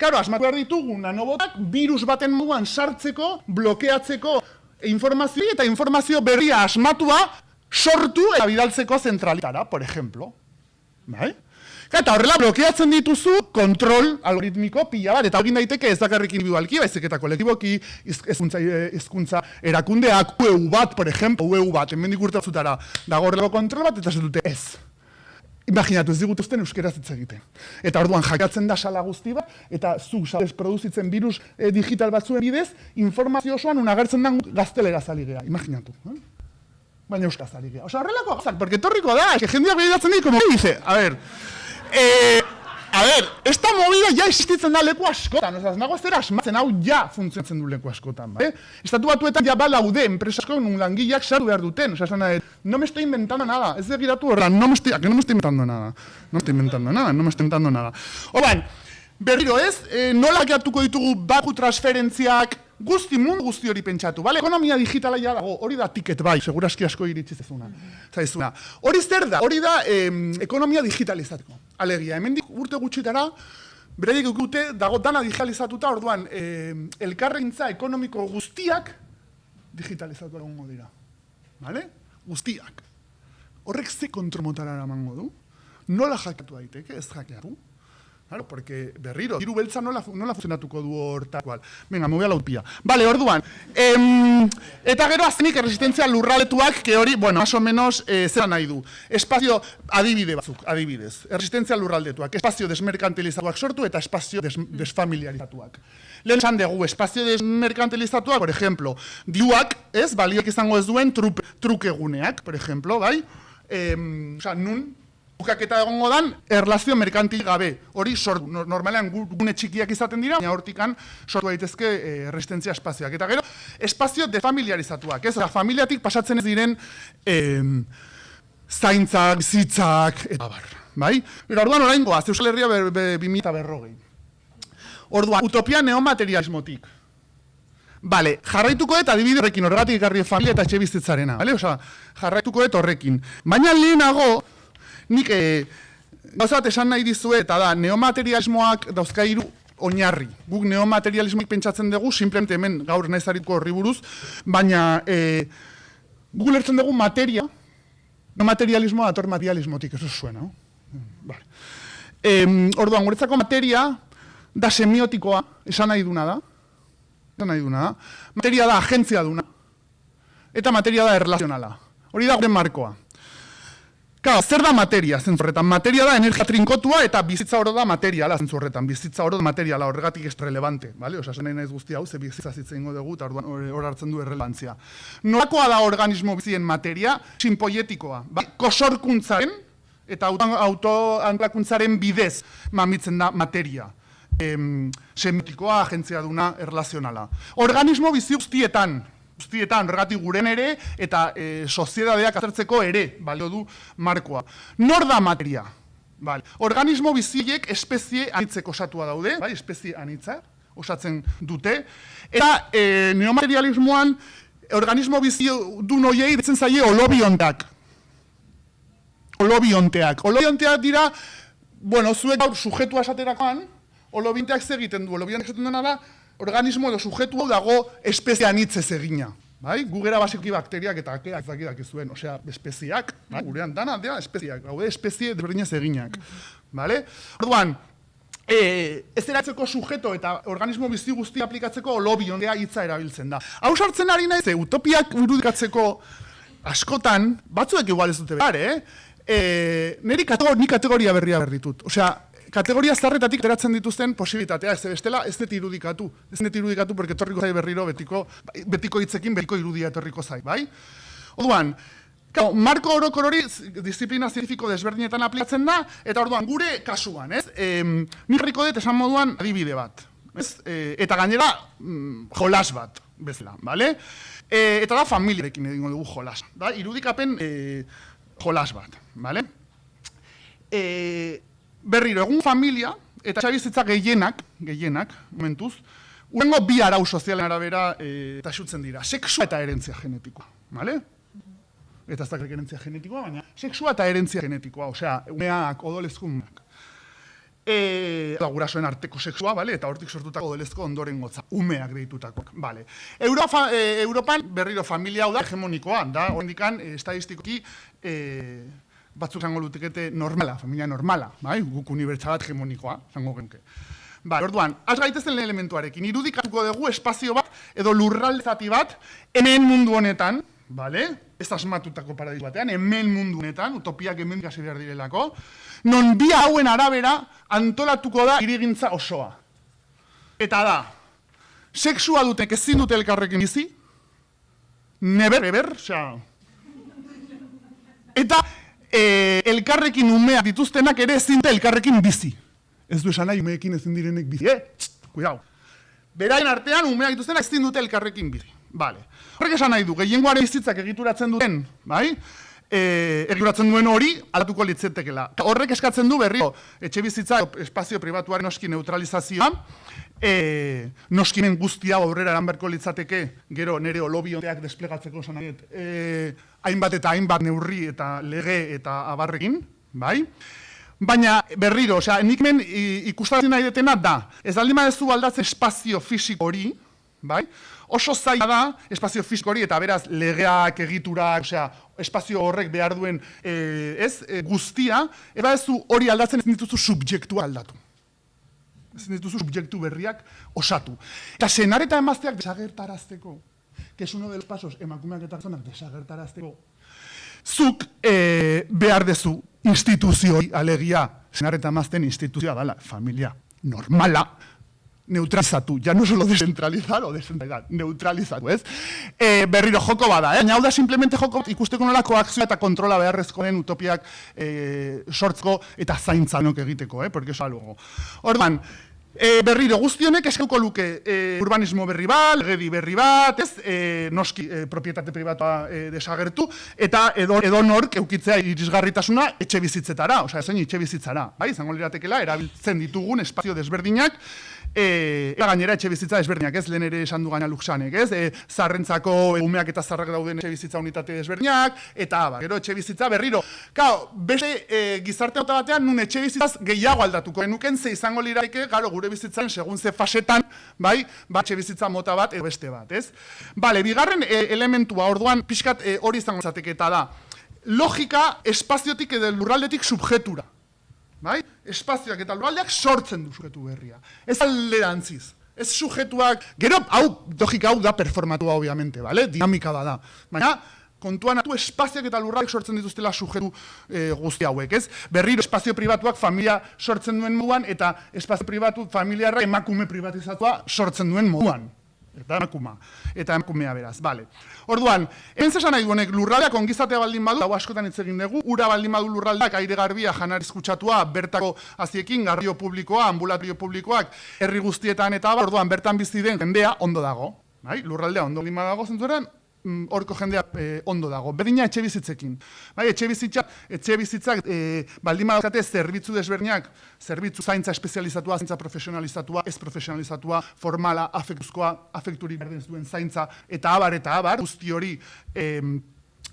karo, asmatu behar ditugu nanobotak, virus baten moduan sartzeko, blokeatzeko informazio eta informazio berria asmatua sortu eta bidaltzeko zentralitara, por ejemplo. Bai? Eta horrela blokeatzen dituzu kontrol algoritmiko pila bat, eta hogin daiteke ez dakarrik individualki, baizik eta kolektiboki, hizkuntza erakundeak, UEU bat, por ejemplo, UEU bat, hemendik urte batzutara, dago horrelako kontrol bat, eta ez dute ez. Imaginatu, ez digutuzten euskeraz hitz egiten. Eta orduan jakatzen da sala guzti bat, eta zu salez produzitzen virus digital batzuen bidez, informazio osoan unagertzen den gaztelera zaligea. Imaginatu. Baina euskaz zaligea. Osa horrelako gazak, porque torriko da, que jendeak behiratzen di, como dice, a ver, esta movida ya existitzen da leku askotan, nago ez dira asmatzen, hau ja funtzionatzen du leku askotan, bai? Estatu batuetan ja balaude, enpresa asko nun langileak sartu behar duten, no me estoy inventando nada, ez egiratu horra, no me estoy inventando nada. Oban, berriro ez, nola gehiatuko ditugu baku transferentziak, mundu guzti hori pentsatu, bale? Ekonomia digitala ja dago, hori da ticket bai, seguraski asko iritsi zaizuna. Hori zer da? Hori da ekonomia digitalizateko. Alegia, hemendik urte gutxitara, beraiek dute dago dana digitalizatuta, orduan, elkarregintza ekonomiko guztiak digitalizatu egongo dira. Bale? Guztiak. Horrek ze kontrolmotara eramango du? Nola hackeatu daiteke, ez hackeatu? Claro, porque berriro, diru beltza nola funtzionatuko du hortakoal. Venga, me voy a la utopía. Vale, orduan. Eta gero azkenik erresistentzia lurraletuak, que hori, bueno, más o menos, zera nahi du. Espazio adibide batzuk, adibidez. Erresistentzia lurraldetuak, espazio desmerkantilizatuak sortu eta espazio desfamiliarizatuak. Lehen esan dugu, espazio desmerkantilizatuak, por ejemplo, diuak, ez, balioak izango ez duen trukeguneak, por ejemplo, bai? Osa, nun, bukaketa egongo dan, erlazio merkantil gabe. Hori sortu, normalean gune txikiak izaten dira, baina hortikan sortu daitezke erresistentzia espazioak. Eta gero, espazio defamiliarizatuak, ez? Familiatik pasatzen ez diren zaintzak, zitzak, eta bar, bai? Eta orduan oraingoa, Euskal Herria 2040. Orduan, utopia neomaterialismotik. Bale, jarraituko eta adibide horrekin, horregatik ekarri familia eta etxe bizitzarena, bale? Osa, jarraituko eta horrekin. Baina lehenago, nik gauza bat esan nahi dizuet, eta da, neomaterialismoak dauzka hiru oinarri. Guk neomaterialismoik pentsatzen dugu, simplemente hemen gaur nahi zarituko horri buruz, baina guk lertzen dugu materia, neomaterialismoa dator materialismotik, eso zuen, no? Vale. Orduan, guretzako materia da semiotikoa, esan nahi duna da. Materia da agentzia duna. Eta materia da erlazionala. Hori da gure markoa. Claro, zer da materia, zentzu horretan? Materia da energia trinkotua eta bizitza oro da materiala, zentzu horretan. Bizitza oro da materiala, horregatik ez relevante, bale? Osa, nahi naiz guzti hau, ze bizitza zitzen ingo dugu, eta hor hartzen du errelevantzia. Nolakoa da organismo bizien materia? Sinpoietikoa. Kosorkuntzaren eta autoantolakuntzaren bidez mamitzen da materia. Semiotikoa, agentzia duna, erlazionala. Organismo bizi guztietan, horregatik guren ere, eta soziedadeak aztertzeko ere, balio du markoa. Nor da materia? Organismo biziek espezie anitzek osatua daude, espezie anitza osatzen dute, eta neomaterialismoan organismo bizi du noiei ditzen zaie holobiontak. Olobionteak. Olobionteak dira, bueno, zuek gaur sujetua esaterakoan, olobionteak egiten du. Olobionteak egiten dena da, organismo edo sujetu hau dago espezian hitzez egina. Bai? Gugera basikoki bakteriak eta akeak zakidak zuen, osea, espeziak, bai? Gurean dana, espeziak, gaude espezie desberdinez eginak. Vale? Orduan, ez eratzeko sujeto eta organismo bizi guztia aplikatzeko olobiontea hitza erabiltzen da. Hau sartzen ari naiz, utopiak irudikatzeko askotan, batzuek igual ez dute behar, ni kategoria berria berditut. Osea, kategoria zarretatik ateratzen dituzten posibilitatea, ez bestela, ez dut irudikatu. Ez dut irudikatu, porque etorriko zai berriro betiko hitzekin, betiko irudia etorriko zai, bai? Orduan, marko orokor hori disiplina zientifiko desberdinetan aplikatzen da, eta orduan, gure kasuan, ez? Nik harriko dut esan moduan adibide bat, ez? Eta gainera, jolas bat, bezala, bale? Eta da familiarekin egingo dugu jolas, da? Irudikapen jolas bat, bale? Berriro, egun familia, eta etxebizitza gehienak, momentuz, urrengo bi arau sozialen arabera taxutzen dira, sexua eta herentzia genetikoa, bale? Eta ez dakik herentzia genetikoa, baina sexua eta herentzia genetikoa, osea, umeak, odolezkunak. Gurasoen arteko sexua, bale? Eta hortik sortutako odolezko ondoren gotza, umeak deitutakoak, bale? Europan berriro familia hau da hegemonikoa, da, horrendikan, estadistikoki, batzuk zango lutekete normala, familia normala, bai? Guk unibertsa bat hegemonikoa, zango genke. Bai, orduan, az gaitezen elementuarekin, irudikatuko dugu espazio bat, edo lurralde zati bat, hemen mundu honetan, bale? Ez asmatutako paradis batean, hemen mundu honetan, utopiak hemen gasi behar direlako, non bi hauen arabera antolatuko da hirigintza osoa. Eta da, sexua dutenek ezin dute elkarrekin bizi, never, osea, eta elkarrekin umeak dituztenak ere ezin dute elkarrekin bizi. Ez du esan nahi umeekin ezin direnek bizi, Cuidao. Beraien artean umeak dituztenak ezin dute elkarrekin bizi. Vale. Horrek esan nahi du, gehiengoaren bizitzak egituratzen duen, bai? Egituratzen duen hori, aldatuko litzetekela. Horrek eskatzen du berriro, etxe bizitza, espazio pribatuaren noski neutralizazioa, noskimen guztia aurrera eran berko litzateke, gero nere olobionteak desplegatzeko esan nahi, hainbat eta hainbat neurri eta lege eta abarrekin, bai? Baina berriro, osea, nik men ikustatzen nahi detena da, ez aldin badezu aldatzen espazio fisiko hori, bai? Oso zaila da, espazio fisiko hori, eta beraz, legeak, egiturak, osea, espazio horrek behar duen, guztia, eta ez du hori aldatzen ez dituzu subjektua aldatu. Ez dituzu subjektu berriak osatu. Eta senar eta emazteak desagertarazteko, que es uno de los pasos emakumeak eta gizonak desagertarazteko, zuk behar dezu instituzioi alegia, senar eta emazten instituzioa dala, familia normala, neutralizatu, ja no solo descentralizar o descentralizar, neutralizatu, ez? Berriro joko bada, Hau da simplemente joko ikusteko nola koakzioa eta kontrola beharrezko den utopiak sortzko eta zaintzanok egiteko, porque eso algo. Orduan, berriro guztionek eskauko luke urbanismo berri bat, legedi berri bat, noski propietate pribatua desagertu, eta edo nork eukitzea irisgarritasuna etxe bizitzetara, osea, zein etxe bizitzara, bai? Izango liratekela, erabiltzen ditugun espazio desberdinak, eta gainera etxe bizitza desberdinak, ez? Lehen ere esan du gaina Luxanek, ez? Zarrentzako umeak eta zarrak dauden etxe bizitza unitate desberdinak, eta gero etxe bizitza berriro. Kao, beste gizarte hota batean, nun etxe bizitzaz gehiago aldatuko genuken, ze izango lirateke, garo, gure bizitzaren segun ze fasetan, bai, etxe bizitza mota bat edo beste bat, ez? Bale, bigarren elementua, orduan, pixkat hori izango zateke eta da, logika espaziotik edo lurraldetik subjetura. Bai? Espazioak eta lurraldeak sortzen du sujetu berria. Ez alderantziz. Ez sujetuak, gero, logika hau da performatua, obviamente, bale? Dinamika da. Baina, kontuan atu espazioak eta lurraldeak sortzen dituztela sujetu guzti hauek, ez? Berriro, espazio pribatuak familia sortzen duen moduan, eta espazio pribatu familiarra emakume privatizatua sortzen duen moduan. Eta emakumea beraz, bale. Orduan, hemen zesan nahi duenek lurraldeak ongizatea baldin badu, hau askotan hitz egin dugu, ura baldin badu lurraldeak aire garbia, janariz kutsatua, bertako aziekin, garraio publikoa, ambulatorio publikoak, herri guztietan eta orduan bertan bizi den jendea ondo dago. Bai? Lurraldea ondo baldin badago zentzueran, horko jendea ondo dago. Berdina etxe bizitzekin. Bai, etxe bizitzak baldin badakate zerbitzu desberdinak, zerbitzu zaintza espezializatua, zaintza profesionalizatua, ez profesionalizatua, formala, afektuzkoa, afekturik berdin duen zaintza, eta abar, guzti hori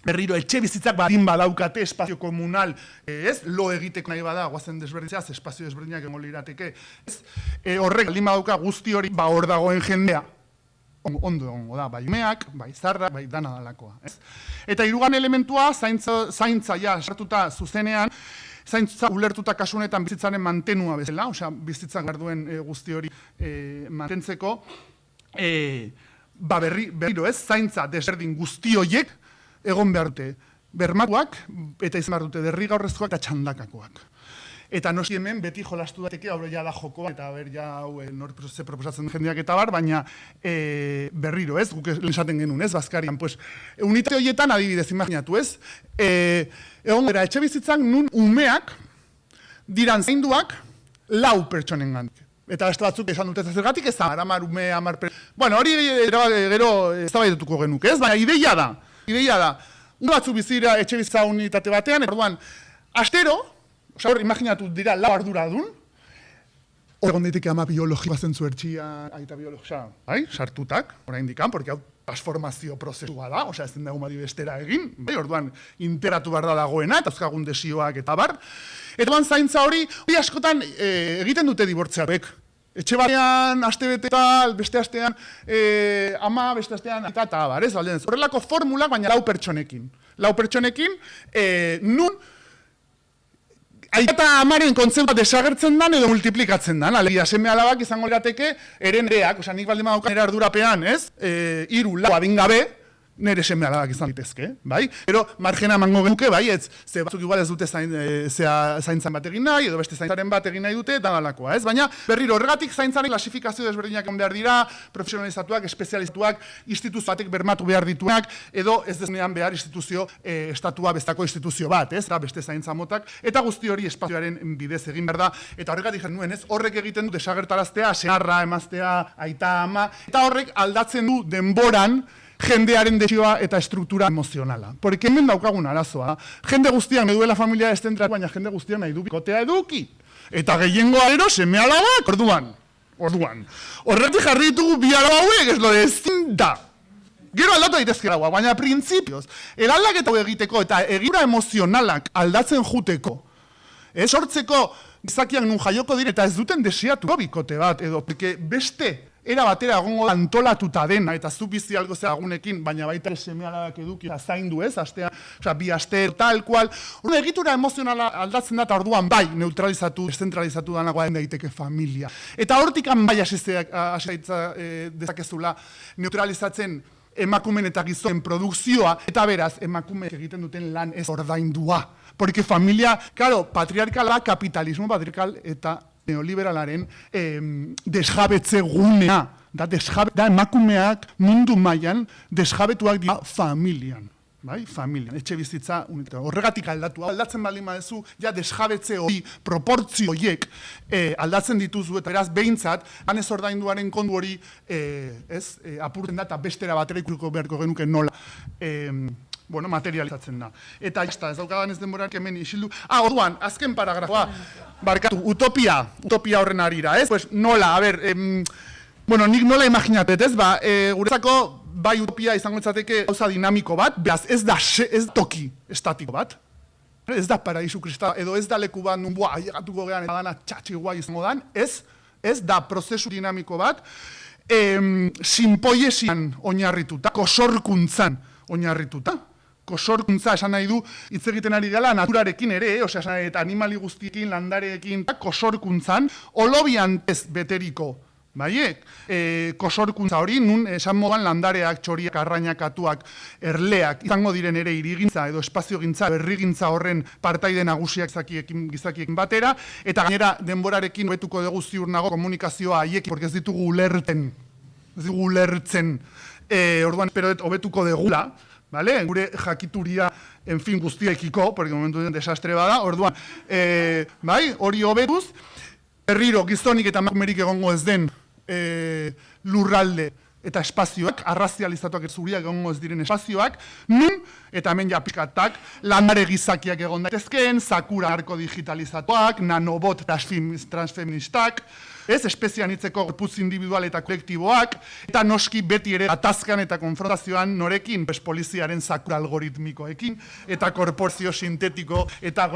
berriro etxe bizitzak badin badaukate espazio komunal, ez? Lo egiteko nahi bada, guazen desberdintzeaz, espazio desberdinak egongo lirateke, ez? Horrek baldin badauka guzti hori, hor dagoen jendea, ondo egongo da, bai umeak, bai zarrak, bai dana dalakoa, ez? Eta hirugarren elementua, zaintza ja sartuta zuzenean, zaintza ulertuta kasu honetan bizitzaren mantenua bezala, osea, bizitzak behar duen guzti hori mantentzeko, berriro ez, zaintza desberdin guzti horiek egon behar dute bermatuak, eta izan behar dute derrigorrezkoak eta txandakakoak. Eta noski hemen beti jolastu dateke, hau ja da jokoa, eta ja hau ze proposatzen jendeak eta bar, baina berriro ez, guk esaten genuen ez, Bazkarian, pues, unitate horietan adibidez imaginatu ez, egon gara etxe bizitzak nun umeak diran zainduak 4 pertsonen gandik. Eta beste batzuk esan dute zergatik ez da, aramar ume, amar bueno, hori gero eztabaidetuko genuke ez, baina ideia da, batzuk bizira etxe bizitza unitate batean, orduan, astero, osa hor, imaginatu dira 4 arduradun, hor egon daiteke ama biologikoa zentzu ertxia, aita biologia, sartutak, orain dikan, porque hau transformazio prozesua da, osea, ez den dago mari bestera egin, orduan, interatu behar da dagoena, eta azkagun desioak eta bar. Eta ban zaintza hori askotan egiten dute dibortzearek. Etxe batean, aste bete tal, beste astean ama, beste astean eta bar, ez? Horrelako formulak, baina 4 pertsonekin. 4 pertsonekin, nun, aita eta amaren kontzeptua desagertzen dan edo multiplikatzen dan. Alegia, seme alabak izango lirateke, eren ereak, oza, nik baldin badauka nire ardurapean, ez? 3, 4 adingabe, nire seme alabak izan litezke, bai? Pero margena emango genuke, bai, ez? Ze batzuk igual ez dute zaintzan bat egin nahi, edo beste zaintzaren bat egin nahi dute, eta dalakoa, ez? Baina, berriro, horregatik zaintzaren klasifikazio desberdinak egon behar dira, profesionalizatuak, espezializatuak, instituzio batek bermatu behar dituenak, edo ez dezunean behar instituzio, estatua bestako instituzio bat, ez? Eta beste zaintza motak, eta guzti hori espazioaren bidez egin behar da, eta horregatik nuen, ez? Horrek egiten du desagertaraztea, senarra, emaztea, aita, ama, eta horrek aldatzen du denboran, jendearen desioa eta estruktura emozionala. Porque hemen daukagun arazoa. Jende guztiak nahi duela familia estentra, baina jende guztiak nahi du bikotea eduki. Eta gehiengoa ero seme alabak, orduan. Horretik jarri ditugu bi alaba hauek, ez lo de zinta. Gero aldatu daitezke dagoa, baina printzipioz, eraldaketa egiteko eta egitura emozionalak aldatzen juteko, sortzeko gizakiak nun jaioko dire eta ez duten desiatuko bikote bat, edo beste era batera egongo antolatuta dena, eta zu bizi algo agunekin, baina baita seme alabak eduki zaindu ez, astea, bi aste, tal, kual. Orduan, egitura emozionala aldatzen da, eta orduan bai, neutralizatu, descentralizatu danagoa daiteke familia. Eta hortikan bai hasiaitza dezakezula neutralizatzen emakumen eta gizonen produkzioa, eta beraz, emakumeek egiten duten lan ez ordaindua. Porque familia, claro, patriarkala, kapitalismo patriarkal eta neoliberalaren desjabetze gunea. Da emakumeak mundu mailan desjabetuak dira familian. Bai, familian, etxe bizitza, horregatik aldatu. Aldatzen baldin badezu, ja desjabetze hori, proportzio horiek aldatzen dituzu, eta beraz behintzat, han ez ordainduaren kondu hori apurten da, eta bestera batera ikuriko beharko genuke nola. Materializatzen da. Eta ez daukadan ez denborak hemen isildu. Orduan, azken paragrafoa, barkatu, utopia horren arira, ez? Pues nola, a ber, nik nola imaginatet, ez? Guretzako, bai utopia izango etzateke gauza dinamiko bat, beraz, ez toki estatiko bat. Ez da paraisu kristala, edo ez da leku bat, nun ailegatuko gehan, eta dana txatxi guai izango dan, ez da prozesu dinamiko bat, sinpoiesian oinarrituta, kosorkuntzan oinarrituta. Kosorkuntza esan nahi du, hitz egiten ari gala naturarekin ere, eta animali guztiekin, landareekin, kosorkuntzan, olobiantez beteriko, baiek, kosorkuntza hori, nun esan moduan landareak, txoriak, arrainak, atuak, erleak, izango diren ere hirigintza edo espaziogintza, berrigintza horren partaide nagusiak gizakiekin batera, eta gainera denborarekin hobetuko dugu ziur nago komunikazioa haiekin, porque ez ditugu ulertzen, orduan, pero hobetuko degula, gure jakituria, guztiekiko, porque momentu den desastre bada, orduan, hori hobetuz, berriro gizonik eta emakumerik egongo ez den lurralde eta espazioak, arrazializatuak zuriak egongo ez diren espazioak, nun, eta hemen ja pixkatak, landare gizakiak egon daitezkeen, sakura arko digitalizatuak, nanobot transfeministak, ez espezie anitzeko gorputz individual eta kolektiboak, eta noski beti ere atazkan eta konfrontazioan norekin, poliziaren zakur algoritmikoekin, eta korporazio sintetiko eta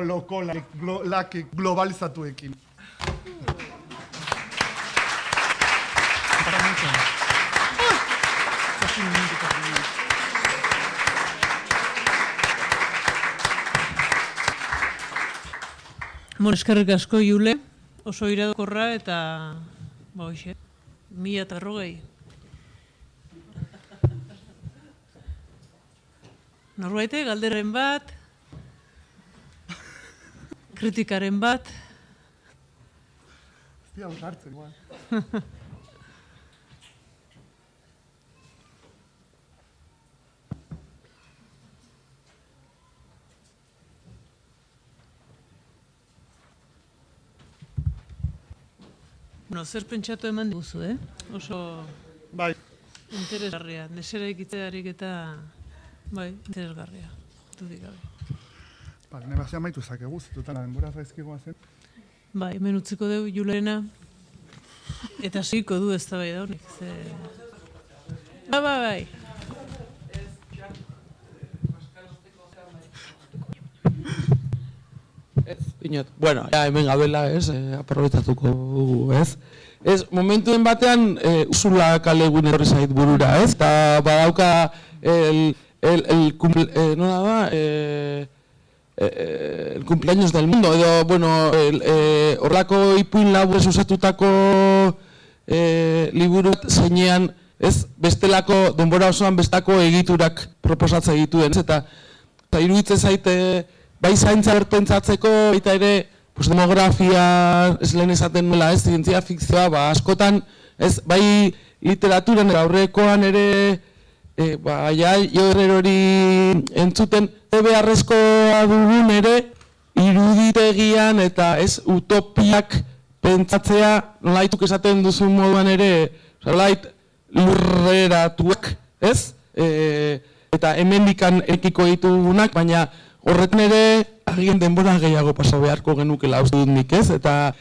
globalizatuekin. Eskerrik asko, Jule, oso iradokorra eta, hoxe, 1040. Norbaitek, galderen bat, kritikaren bat. Zia, usartzen, guan. Zer pentsatu eman diguzu, Oso Bai. interesgarria. Nesera ikitzearik eta, interesgarria. Dudik gabe. Nebazia maitu zakegu, zitutan denbora zaizkigoa zen. Hemen utziko dugu Julerena. Eta ziko du ez da bai da honik. Bai. Bueno, ja, hemen gabela, aprobetatuko dugu, momentuen batean, Ursula K. Le Guin etorri zait burura, eta badauka el cumpleaños del mundo, edo, bueno, horrelako ipuin laburez usatutako liburu zeinean, bestelako, denbora osoan bestako egiturak proposatza egituen, eta iruditzen zaite, bai zaintza berpentsatzeko, baita ere, demografia, ez lehen esaten nuela, zientzia fikzioa, askotan, bai literaturan, aurrekoan ere, hori entzuten, beharrezkoa dugun ere, iruditegian eta utopiak pentsatzea, nolaituk esaten duzun moduan ere, nolait lurreratuak, eta hemendikan ekiko ditugunak, baina horretan ere, agian denbora gehiago pasa beharko genukela uste dut nik, eta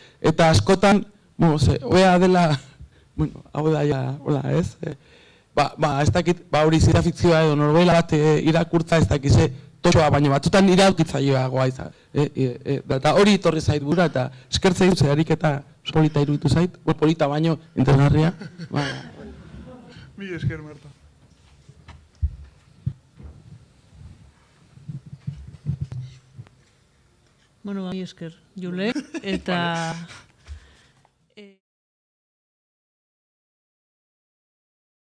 askotan, oea dela, hau da ja, hola, ez dakit, hori zita fikzioa edo norbela bat irakurtza ez dakize tosoa, baina batzutan iraukitzaioagoa izan. Eta hori etorri zait bura, eta eskertzei dut zeharik eta polita iruditu zait, polita baino, interesgarria. Mi esker, Marta. Mi esker, Jule, eta...